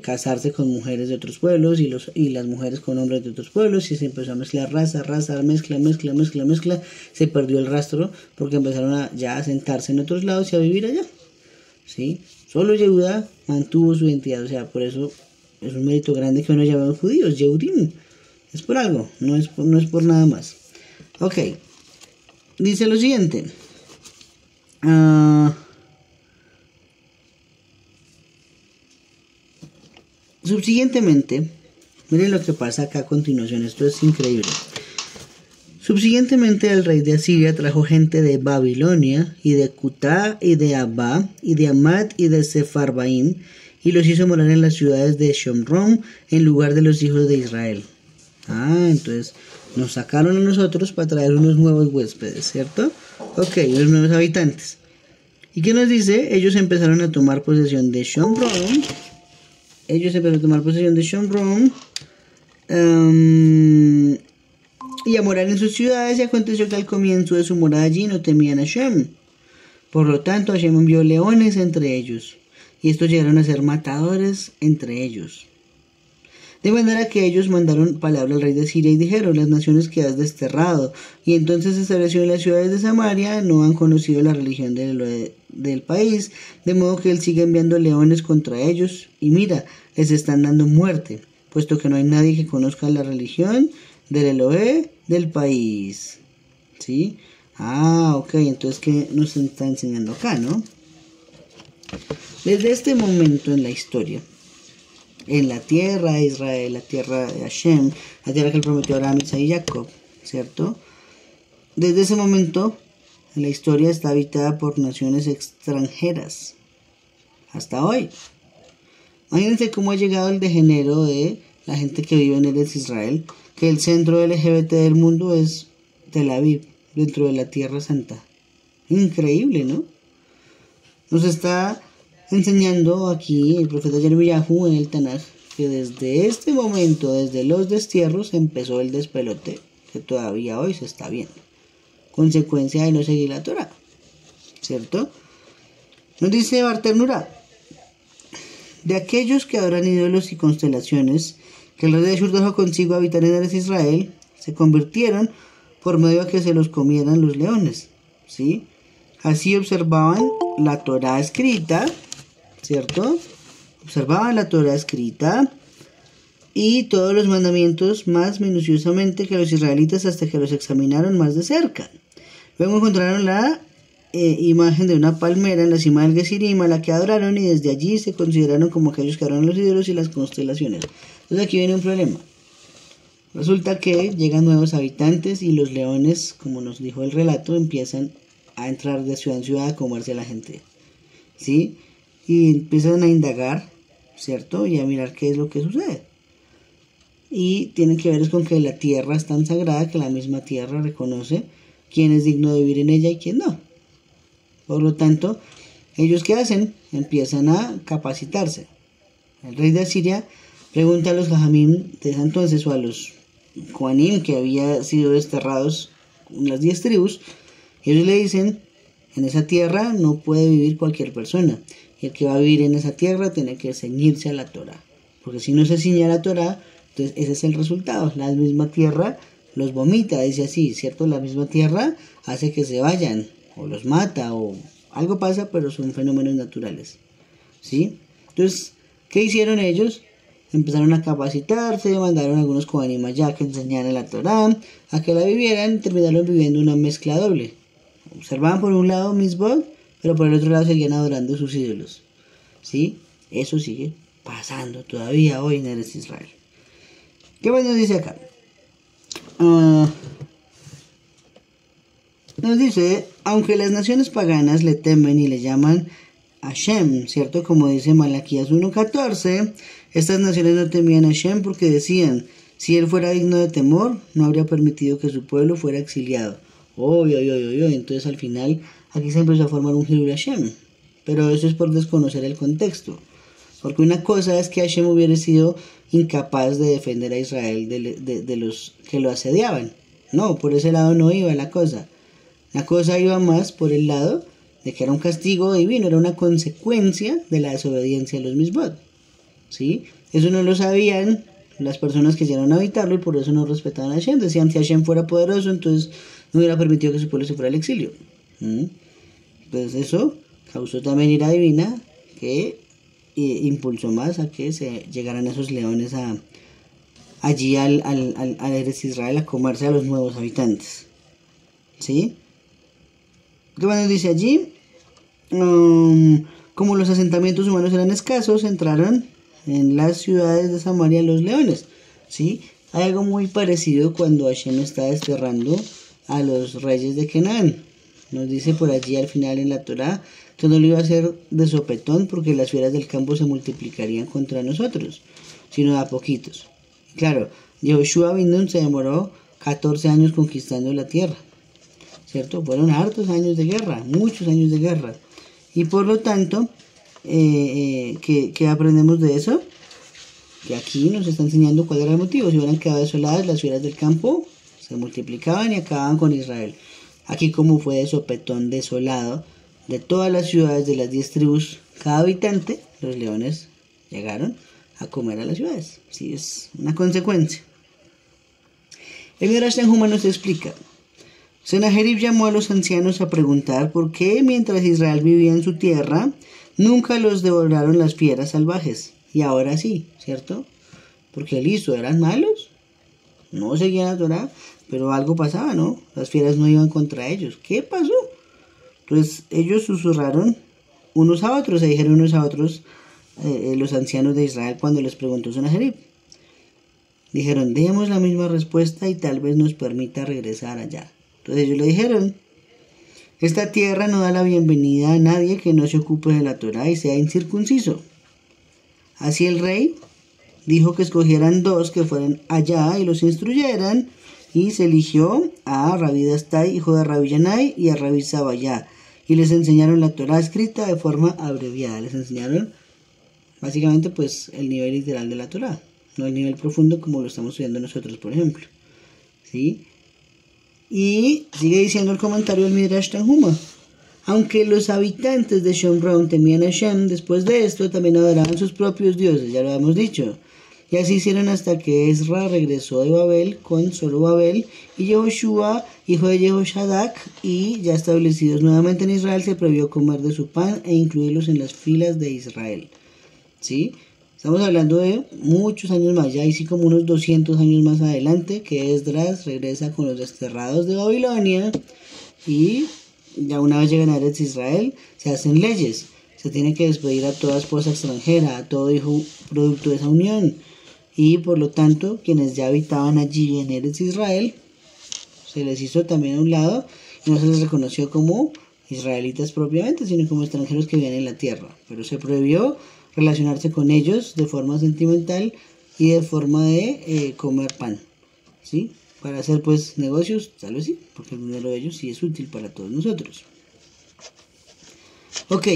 casarse con mujeres de otros pueblos y las mujeres con hombres de otros pueblos, y se empezó a mezclar raza, mezcla. Se perdió el rastro porque empezaron ya a sentarse en otros lados y a vivir allá. ¿Sí? Solo Yehuda mantuvo su identidad, o sea, por eso es un mérito grande que uno llama judíos, Yehudim. Es por algo, no es por nada más. Ok. Dice lo siguiente. Subsiguientemente, miren lo que pasa acá a continuación, esto es increíble. Subsiguientemente el rey de Asiria trajo gente de Babilonia, y de Cutá, y de Abá, y de Amat, y de Sefarbaim, y los hizo morar en las ciudades de Shomrom, en lugar de los hijos de Israel. Entonces nos sacaron a nosotros para traer unos nuevos huéspedes, ¿cierto? Ok, unos nuevos habitantes. ¿Y qué nos dice? Ellos empezaron a tomar posesión de Shomrom. Y a morar en sus ciudades, y aconteció que al comienzo de su morada allí no temían a Hashem. Por lo tanto, Hashem envió leones entre ellos, y estos llegaron a ser matadores entre ellos. De manera que ellos mandaron palabra al rey de Siria y dijeron: las naciones que has desterrado y entonces se estableció en las ciudades de Samaria no han conocido la religión del país, de modo que él sigue enviando leones contra ellos, y mira, les están dando muerte, puesto que no hay nadie que conozca la religión del Elohe del país. ¿Sí? Ok, entonces ¿qué nos está enseñando acá, no? Desde este momento en la historia, en la tierra de Israel, la tierra de Hashem, la tierra que él prometió a Abraham, Isaac y Jacob, ¿cierto? Desde ese momento, la historia está habitada por naciones extranjeras, hasta hoy. Imagínense cómo ha llegado el degenero de la gente que vive en Eretz Israel, que el centro LGBT del mundo es Tel Aviv, dentro de la Tierra Santa. Increíble, ¿no? Nos está enseñando aquí el profeta Yermiyahu en el Tanaj que desde este momento, desde los destierros, empezó el despelote que todavía hoy se está viendo. Consecuencia de no seguir la Torah, ¿cierto? Nos dice Barternura: de aquellos que adoran ídolos y constelaciones, que el rey de Ashur dejó consigo habitar en Eretz Israel, se convirtieron por medio de que se los comieran los leones, ¿sí? Así observaban la Torah escrita, ¿cierto? Observaban la Torah escrita y todos los mandamientos más minuciosamente que los israelitas, hasta que los examinaron más de cerca. Luego encontraron la imagen de una palmera en la cima del Gesirim, a la que adoraron, y desde allí se consideraron como aquellos que adoran los ídolos y las constelaciones. Entonces aquí viene un problema. Resulta que llegan nuevos habitantes y los leones, como nos dijo el relato, empiezan a entrar de ciudad en ciudad a comerse a la gente, ¿sí? Y empiezan a indagar, ¿cierto? Y a mirar qué es lo que sucede. Y tiene que ver con que la tierra es tan sagrada que la misma tierra reconoce quién es digno de vivir en ella y quién no. Por lo tanto, ¿ellos qué hacen? Empiezan a capacitarse. El rey de Asiria pregunta a los Jajamim de ese entonces, o a los Kohanim que habían sido desterrados en las 10 tribus, y ellos le dicen: en esa tierra no puede vivir cualquier persona, y el que va a vivir en esa tierra tiene que ceñirse a la Torah, porque si no se ciñe a la Torah, entonces ese es el resultado. La misma tierra los vomita, dice así, ¿cierto? La misma tierra hace que se vayan, o los mata, o algo pasa, pero son fenómenos naturales, ¿sí? Entonces, ¿qué hicieron ellos? Empezaron a capacitarse, mandaron a algunos Kohanim allá que enseñaran la Torah, a que la vivieran, y terminaron viviendo una mezcla doble. Observaban por un lado Mitzvot, pero por el otro lado seguían adorando sus ídolos, ¿sí? Eso sigue pasando todavía hoy en Eretz Israel. ¿Qué más nos dice acá? Nos dice: aunque las naciones paganas le temen y le llaman Hashem, ¿cierto? Como dice Malaquías 1:14, estas naciones no temían a Hashem porque decían: si él fuera digno de temor, no habría permitido que su pueblo fuera exiliado. Entonces al final aquí se empezó a formar un Hilul Hashem, pero eso es por desconocer el contexto, porque una cosa es que Hashem hubiera sido incapaz de defender a Israel de los que lo asediaban. No, por ese lado no iba la cosa iba más por el lado de que era un castigo divino, era una consecuencia de la desobediencia a los Mitzvot, ¿sí? Eso no lo sabían las personas que llegaron a habitarlo y por eso no respetaban a Hashem. Decían: si Hashem fuera poderoso, entonces no hubiera permitido que su pueblo se fuera al exilio. Entonces eso causó también ira divina, que impulsó más a que se llegaran esos leones allí al Eretz Israel a comerse a los nuevos habitantes, ¿sí? ¿Qué más nos dice allí? Como los asentamientos humanos eran escasos, entraron en las ciudades de Samaria los leones. ¿Sí? Hay algo muy parecido cuando Hashem está desterrando a los reyes de Canaán. Nos dice por allí al final en la Torá que no lo iba a hacer de sopetón porque las fieras del campo se multiplicarían contra nosotros, sino de a poquitos. Claro, Yehoshua bin Nun se demoró 14 años conquistando la tierra, ¿cierto? Fueron hartos años de guerra, muchos años de guerra. Y por lo tanto, ¿qué aprendemos de eso? Que aquí nos está enseñando cuál era el motivo. Si hubieran quedado desoladas, las fieras del campo se multiplicaban y acababan con Israel. Aquí como fue de sopetón desolado, de todas las ciudades de las 10 tribus, cada habitante, los leones llegaron a comer a las ciudades. Sí, es una consecuencia. El Midrash Tanhuma nos explica. Senajerib llamó a los ancianos a preguntar por qué mientras Israel vivía en su tierra, nunca los devoraron las fieras salvajes. Y ahora sí, ¿cierto? Porque listo, ¿eran malos? No seguían la Torá, pero algo pasaba, ¿no? Las fieras no iban contra ellos. ¿Qué pasó? Entonces ellos susurraron unos a otros, se dijeron unos a otros los ancianos de Israel cuando les preguntó Senajerib. Dijeron, demos la misma respuesta y tal vez nos permita regresar allá. Entonces ellos le dijeron, esta tierra no da la bienvenida a nadie que no se ocupe de la Torá y sea incircunciso. Así el rey dijo que escogieran 2 que fueran allá y los instruyeran, y se eligió a Rabbi Dastai, hijo de Rabbi Yanai, y a Rabbi Sabayá, y les enseñaron la Torá escrita de forma abreviada. Les enseñaron básicamente pues el nivel literal de la Torá, no el nivel profundo como lo estamos estudiando nosotros, por ejemplo. ¿Sí? Y sigue diciendo el comentario del Midrash Tanhuma. Aunque los habitantes de Shomron temían a Hashem, después de esto también adoraban sus propios dioses, ya lo hemos dicho. Y así hicieron hasta que Ezra regresó de Babel con Zorobabel y Yehoshua, hijo de Jehoshadak, y ya establecidos nuevamente en Israel, se prohibió comer de su pan e incluirlos en las filas de Israel. ¿Sí? Estamos hablando de muchos años más, ya sí como unos 200 años más adelante, que Esdras regresa con los desterrados de Babilonia y ya una vez llegan a Eretz Israel, se hacen leyes. Se tiene que despedir a toda esposa extranjera, a todo hijo producto de esa unión. Y por lo tanto, quienes ya habitaban allí en Eretz Israel, se les hizo también a un lado y no se les reconoció como israelitas propiamente, sino como extranjeros que vivían en la tierra. Pero se prohibió relacionarse con ellos de forma sentimental y de forma de comer pan, ¿sí? Para hacer pues negocios, tal vez sí, porque el dinero de ellos sí es útil para todos nosotros. Ok,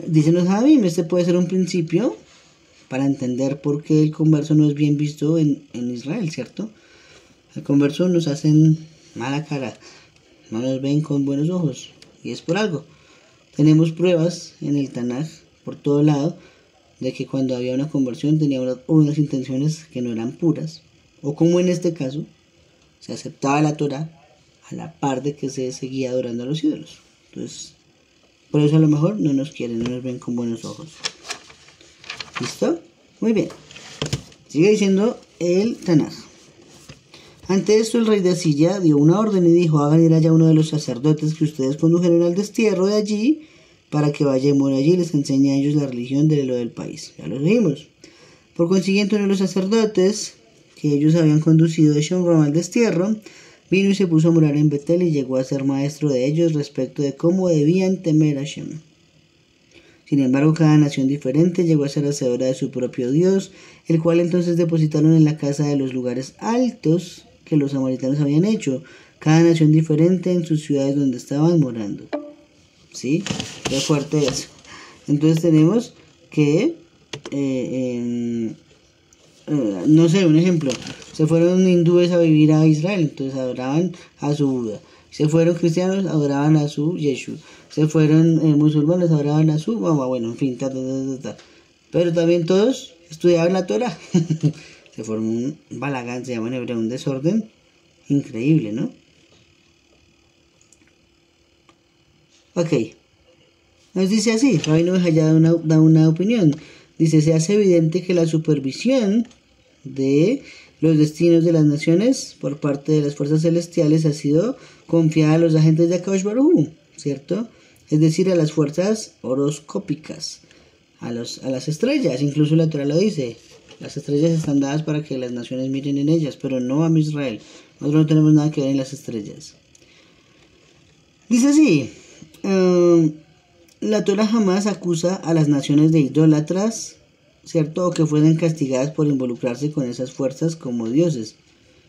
dicen los Javim, este puede ser un principio para entender por qué el converso no es bien visto en Israel, ¿cierto? El converso nos hacen mala cara, no nos ven con buenos ojos, y es por algo. Tenemos pruebas en el Tanaj, por todo lado, de que cuando había una conversión tenía unas intenciones que no eran puras, o como en este caso, se aceptaba la Torah a la par de que se seguía adorando a los ídolos. Entonces, por eso a lo mejor no nos quieren, no nos ven con buenos ojos. ¿Listo? Muy bien. Sigue diciendo el Tanaj. Ante esto el rey de Asiria dio una orden y dijo, hagan ir allá uno de los sacerdotes que ustedes condujeron al destierro de allí, para que vaya y muera allí y les enseñe a ellos la religión de lo del país. Ya lo dijimos. Por consiguiente, uno de los sacerdotes que ellos habían conducido de Shomron al destierro, vino y se puso a morar en Betel y llegó a ser maestro de ellos respecto de cómo debían temer a Hashem. Sin embargo, cada nación diferente llegó a ser hacedora de su propio Dios, el cual entonces depositaron en la casa de los lugares altos que los samaritanos habían hecho, cada nación diferente en sus ciudades donde estaban morando. ¿Sí? Qué fuerte eso. Entonces tenemos que, no sé, un ejemplo, se fueron hindúes a vivir a Israel, entonces adoraban a su Buda. Se fueron cristianos, adoraban a su Yeshu. Se fueron musulmanes, adoraban a su mamá, bueno, en fin, Pero también todos estudiaban la Torah. Se formó un balagán, se llama en hebreo un desorden increíble, ¿no? Ok, nos dice así, Rabino Bejaya da una opinión. Dice, se hace evidente que la supervisión de los destinos de las naciones por parte de las fuerzas celestiales ha sido confiada a los agentes de Akadosh Baruj Hu, ¿cierto? Es decir, a las fuerzas horoscópicas, a las estrellas. Incluso la Torah lo dice. Las estrellas están dadas para que las naciones miren en ellas, pero no a Israel. Nosotros no tenemos nada que ver en las estrellas. Dice así, la Torah jamás acusa a las naciones de idólatras, ¿cierto? O que fueran castigadas por involucrarse con esas fuerzas como dioses,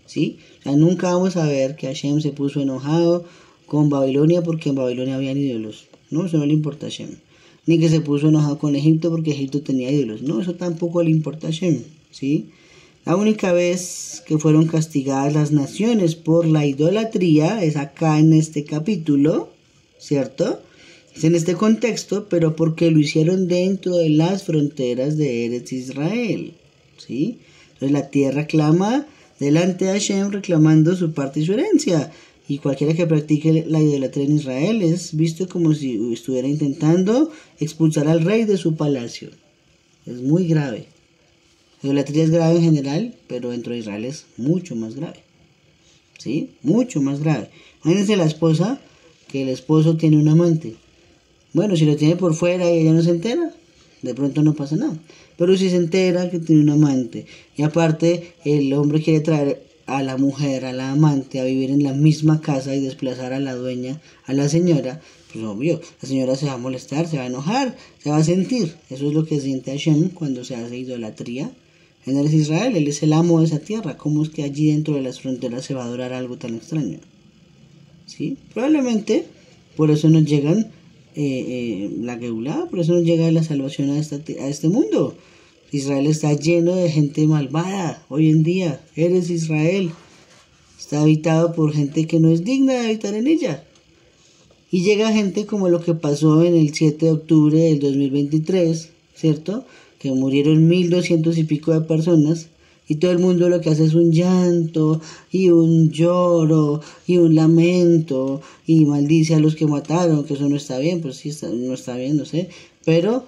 ¿sí? O sea, nunca vamos a ver que Hashem se puso enojado con Babilonia porque en Babilonia habían ídolos. No, eso no le importa a Hashem. Ni que se puso enojado con Egipto porque Egipto tenía ídolos. No, eso tampoco le importa a Hashem, ¿sí? La única vez que fueron castigadas las naciones por la idolatría es acá en este capítulo, ¿cierto? Es en este contexto, pero porque lo hicieron dentro de las fronteras de Eretz Israel, ¿sí? Entonces la tierra clama delante de Hashem reclamando su parte y su herencia. Y cualquiera que practique la idolatría en Israel es visto como si estuviera intentando expulsar al rey de su palacio. Es muy grave. La idolatría es grave en general, pero dentro de Israel es mucho más grave. ¿Sí? Mucho más grave. Imagínense la esposa, que el esposo tiene un amante. Bueno, si lo tiene por fuera y ella no se entera, de pronto no pasa nada. Pero si se entera que tiene un amante, y aparte el hombre quiere traer a la mujer, a la amante, a vivir en la misma casa y desplazar a la dueña, a la señora, pues obvio, la señora se va a molestar, se va a enojar, se va a sentir. Eso es lo que siente Hashem cuando se hace idolatría. En Eretz Israel, él es el amo de esa tierra. ¿Cómo es que allí dentro de las fronteras se va a adorar algo tan extraño? ¿Sí? Probablemente por eso nos llegan la Geulá, por eso nos llega la salvación a este mundo. Israel está lleno de gente malvada hoy en día. Eres Israel. Está habitado por gente que no es digna de habitar en ella. Y llega gente como lo que pasó en el 7 de octubre del 2023, ¿cierto? Que murieron 1200 y pico de personas. Y todo el mundo lo que hace es un llanto y un lloro y un lamento y maldice a los que mataron, que eso no está bien, pues sí, no está bien, no sé. Pero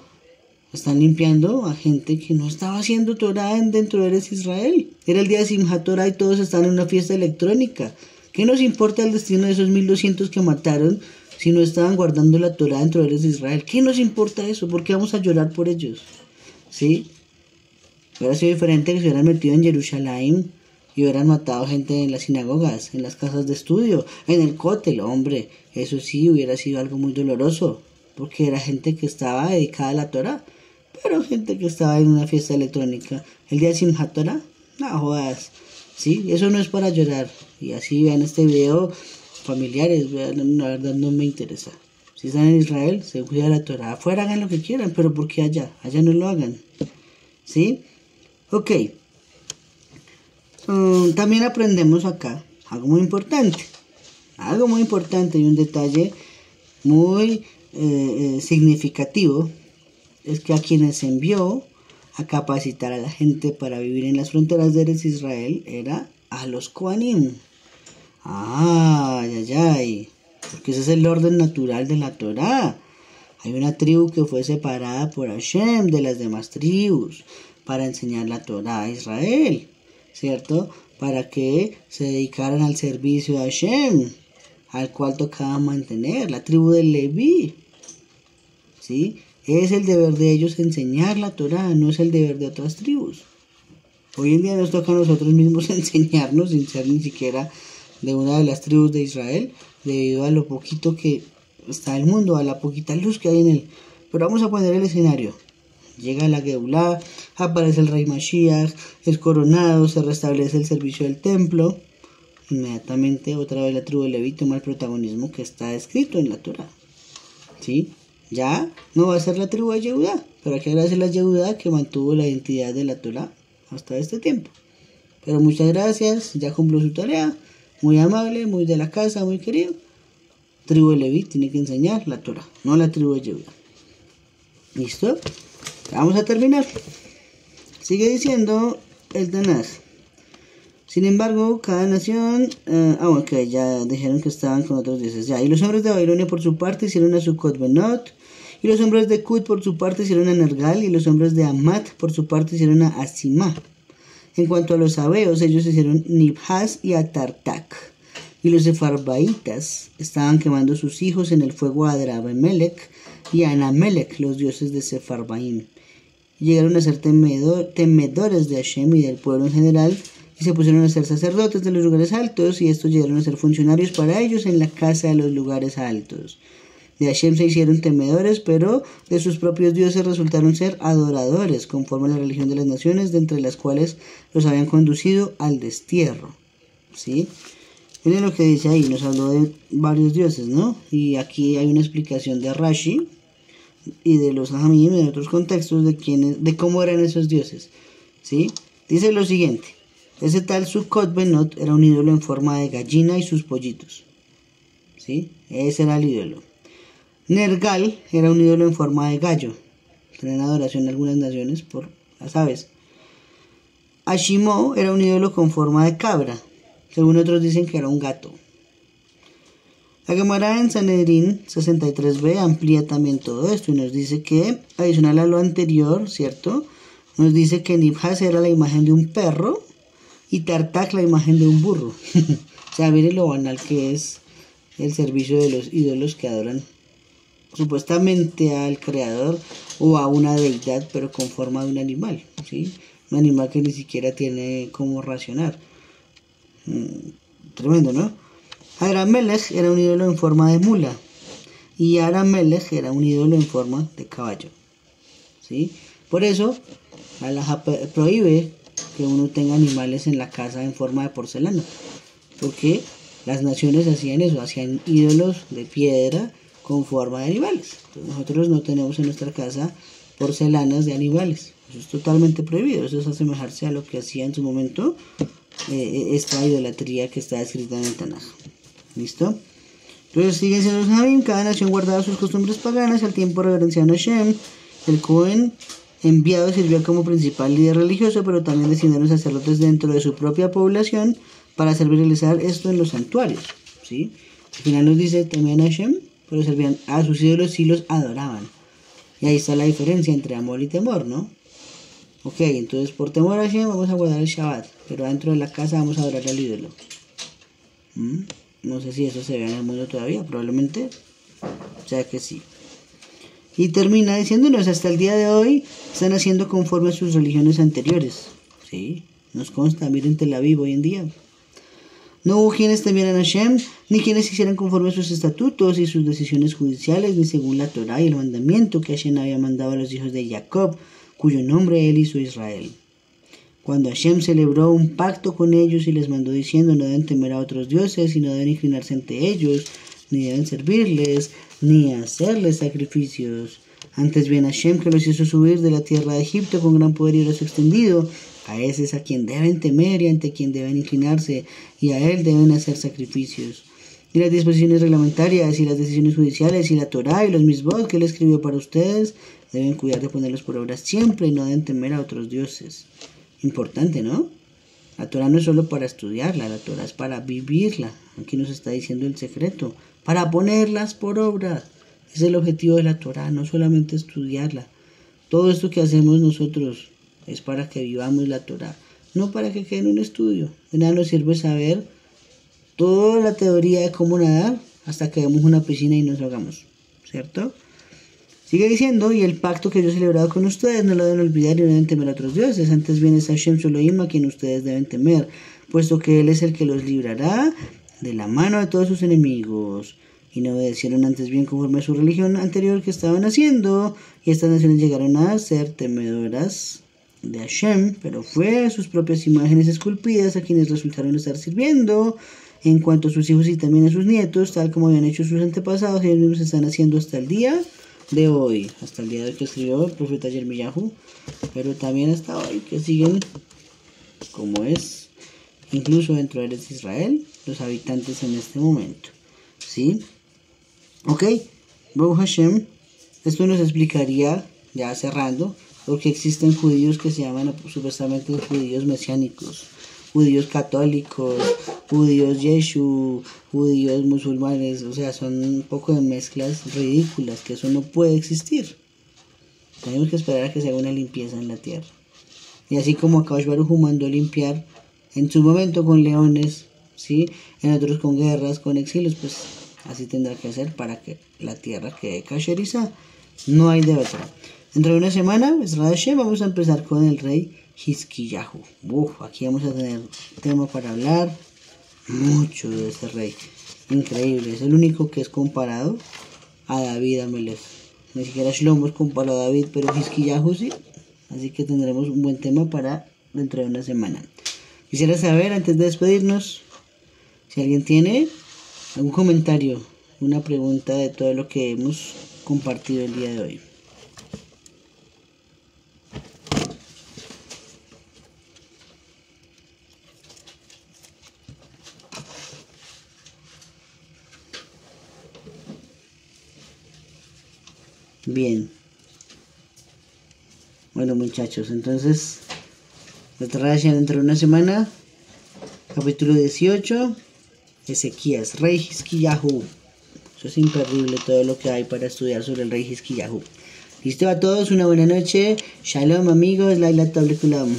están limpiando a gente que no estaba haciendo Torah dentro de Eretz Israel. Era el día de Simchat Torah y todos están en una fiesta electrónica. ¿Qué nos importa el destino de esos 1200 que mataron si no estaban guardando la Torah dentro de Eretz Israel? ¿Qué nos importa eso? ¿Por qué vamos a llorar por ellos? ¿Sí? Hubiera sido diferente que se hubieran metido en Jerusalén y hubieran matado gente en las sinagogas, en las casas de estudio, en el cótel, hombre. Eso sí hubiera sido algo muy doloroso, porque era gente que estaba dedicada a la Torah. Pero gente que estaba en una fiesta electrónica el día de Simchat Torah, no jodas, ¿sí? Eso no es para llorar. Y así vean este video, familiares, vean, la verdad no me interesa. Si están en Israel, se cuida la Torah. Afuera hagan lo que quieran, pero ¿por qué allá? Allá no lo hagan, ¿sí? Ok. También aprendemos acá algo muy importante y un detalle muy significativo. Es que a quienes se envió a capacitar a la gente para vivir en las fronteras de Eretz Israel era a los Kohanim. Ay, porque ese es el orden natural de la Torah. Hay una tribu que fue separada por Hashem de las demás tribus para enseñar la Torah a Israel, ¿cierto? Para que se dedicaran al servicio de Hashem, al cual tocaba mantener, la tribu de Leví, ¿sí? Es el deber de ellos enseñar la Torah, no es el deber de otras tribus. Hoy en día nos toca a nosotros mismos enseñarnos sin ser ni siquiera de una de las tribus de Israel, debido a lo poquito que está el mundo, a la poquita luz que hay en él. Pero vamos a poner el escenario. Llega la Geulá, aparece el rey Mashiach, es coronado, se restablece el servicio del templo. Inmediatamente otra vez la tribu de Leví toma el protagonismo que está escrito en la Torah, ¿sí? Ya no va a ser la tribu de Yehudá, pero hay que agradecerle a Yehudá que mantuvo la identidad de la Torah hasta este tiempo. Pero muchas gracias, ya cumplió su tarea, muy amable, muy de la casa, muy querido. Tribu de Leví tiene que enseñar la Torah, no la tribu de Yehudá. ¿Listo? Vamos a terminar. Sigue diciendo el Tanaj. Sin embargo, cada nación... ok, ya dijeron que estaban con otros dioses. Ya, y los hombres de Babilonia por su parte hicieron a Sucot Benot. Y los hombres de Cud por su parte hicieron a Nergal. Y los hombres de Amat por su parte hicieron a Asimá. En cuanto a los sabeos, ellos hicieron Nibhaz y a Tartak. Y los sefarbaitas estaban quemando sus hijos en el fuego a Adrabemelech, y Anamelech, los dioses de Sefarbaim. Llegaron a ser temedores de Hashem y del pueblo en general, y se pusieron a ser sacerdotes de los lugares altos, y estos llegaron a ser funcionarios para ellos en la casa de los lugares altos. De Hashem se hicieron temedores, pero de sus propios dioses resultaron ser adoradores, conforme a la religión de las naciones, de entre las cuales los habían conducido al destierro. ¿Sí? Miren lo que dice ahí, nos habló de varios dioses, ¿no? Y aquí hay una explicación de Rashi y de los Jajamim en otros contextos de cómo eran esos dioses. ¿Sí? Dice lo siguiente: ese tal Sukkot Benot era un ídolo en forma de gallina y sus pollitos. ¿Sí? Ese era el ídolo. Nergal era un ídolo en forma de gallo. Tienen adoración en algunas naciones por las aves. Ashimo era un ídolo con forma de cabra. Según otros dicen que era un gato. La Gemara en Sanedrín 63b amplía también todo esto y nos dice que, adicional a lo anterior, ¿cierto? Nos dice que Nibhaz era la imagen de un perro y Tartak la imagen de un burro. O sea, miren lo banal que es el servicio de los ídolos que adoran supuestamente al creador o a una deidad, pero con forma de un animal, ¿sí? Un animal que ni siquiera tiene cómo racionar. Tremendo, ¿no? Adramelech era un ídolo en forma de mula y Aramelech era un ídolo en forma de caballo, ¿sí? Por eso Allah prohíbe que uno tenga animales en la casa en forma de porcelana, porque las naciones hacían eso, hacían ídolos de piedra con forma de animales. Entonces nosotros no tenemos en nuestra casa porcelanas de animales. Eso es totalmente prohibido. Eso es asemejarse a lo que hacía en su momento esta idolatría que está escrita en el Tanaj. ¿Listo? Entonces siguen siendo los Jajamim. Cada nación guardaba sus costumbres paganas. Al tiempo reverenciaban a Hashem. El Cohen enviado sirvió como principal líder religioso, pero también designaron sacerdotes dentro de su propia población para hacer realizar esto en los santuarios. ¿Sí? Al final nos dice también a Hashem, pero servían a sus ídolos y los adoraban. Y ahí está la diferencia entre amor y temor, ¿no? Ok, entonces por temor a Hashem vamos a guardar el Shabbat, pero dentro de la casa vamos a adorar al ídolo. No sé si eso se ve en el mundo todavía, probablemente. O sea que sí. Y termina diciéndonos, hasta el día de hoy están haciendo conforme a sus religiones anteriores. Sí, nos consta, miren Tel Aviv hoy en día. No hubo quienes temieran a Hashem, ni quienes hicieran conforme a sus estatutos y sus decisiones judiciales, ni según la Torá y el mandamiento que Hashem había mandado a los hijos de Jacob, cuyo nombre él hizo Israel. Cuando Hashem celebró un pacto con ellos y les mandó diciendo, no deben temer a otros dioses y no deben inclinarse ante ellos, ni deben servirles, ni hacerles sacrificios. Antes bien Hashem, que los hizo subir de la tierra de Egipto con gran poder y brazo extendido, a ese es a quien deben temer y ante quien deben inclinarse, y a él deben hacer sacrificios. Y las disposiciones reglamentarias y las decisiones judiciales y la Torá y los misbot que él escribió para ustedes, deben cuidar de ponerlos por obra siempre y no deben temer a otros dioses. Importante, ¿no? La Torá no es solo para estudiarla, la Torá es para vivirla. Aquí nos está diciendo el secreto, para ponerlas por obra. Es el objetivo de la Torá, no solamente estudiarla. Todo esto que hacemos nosotros es para que vivamos la Torá, no para que quede en un estudio. De nada nos sirve saber toda la teoría de cómo nadar hasta que vemos una piscina y nos ahogamos, ¿cierto? Sigue diciendo, y el pacto que yo he celebrado con ustedes no lo deben olvidar y no deben temer a otros dioses. Antes bien es Hashem Elohim a quien ustedes deben temer, puesto que él es el que los librará de la mano de todos sus enemigos. Y no obedecieron antes bien conforme a su religión anterior que estaban haciendo, y estas naciones llegaron a ser temedoras de Hashem, pero fue a sus propias imágenes esculpidas a quienes resultaron estar sirviendo. En cuanto a sus hijos y también a sus nietos, tal como habían hecho sus antepasados, ellos mismos están haciendo hasta el día de hoy, hasta el día de hoy que escribió el profeta Yermiyahu, pero también hasta hoy que siguen como es, incluso dentro de Israel, los habitantes en este momento. ¿Sí? Ok, Baruch Hashem, esto nos explicaría, ya cerrando, lo que existen judíos que se llaman supuestamente judíos mesiánicos, judíos católicos, judíos Yeshu, judíos musulmanes, o sea, son un poco de mezclas ridículas, que eso no puede existir. Tenemos que esperar a que se haga una limpieza en la tierra. Y así como Akadosh Baruj Hu mandó limpiar en su momento con leones, ¿sí? En otros con guerras, con exilios, pues así tendrá que hacer para que la tierra quede kasherizada. No hay de otra. Dentro de una semana, vamos a empezar con el rey Hizquillahu. Aquí vamos a tener tema para hablar mucho de este rey. Increíble, es el único que es comparado a David Amelech. Ni siquiera Shlomo es comparado a David, pero Hizquillahu sí. Así que tendremos un buen tema para dentro de una semana. Quisiera saber, antes de despedirnos, si alguien tiene algún comentario, una pregunta de todo lo que hemos compartido el día de hoy. Bien. Bueno, muchachos, entonces dentro de una semana, capítulo 18, Ezequías, rey Hizquillahu. Eso es imperdible, todo lo que hay para estudiar sobre el rey Hizquillahu. Listo a todos, una buena noche. Shalom amigos, Laila Tablet Kulam.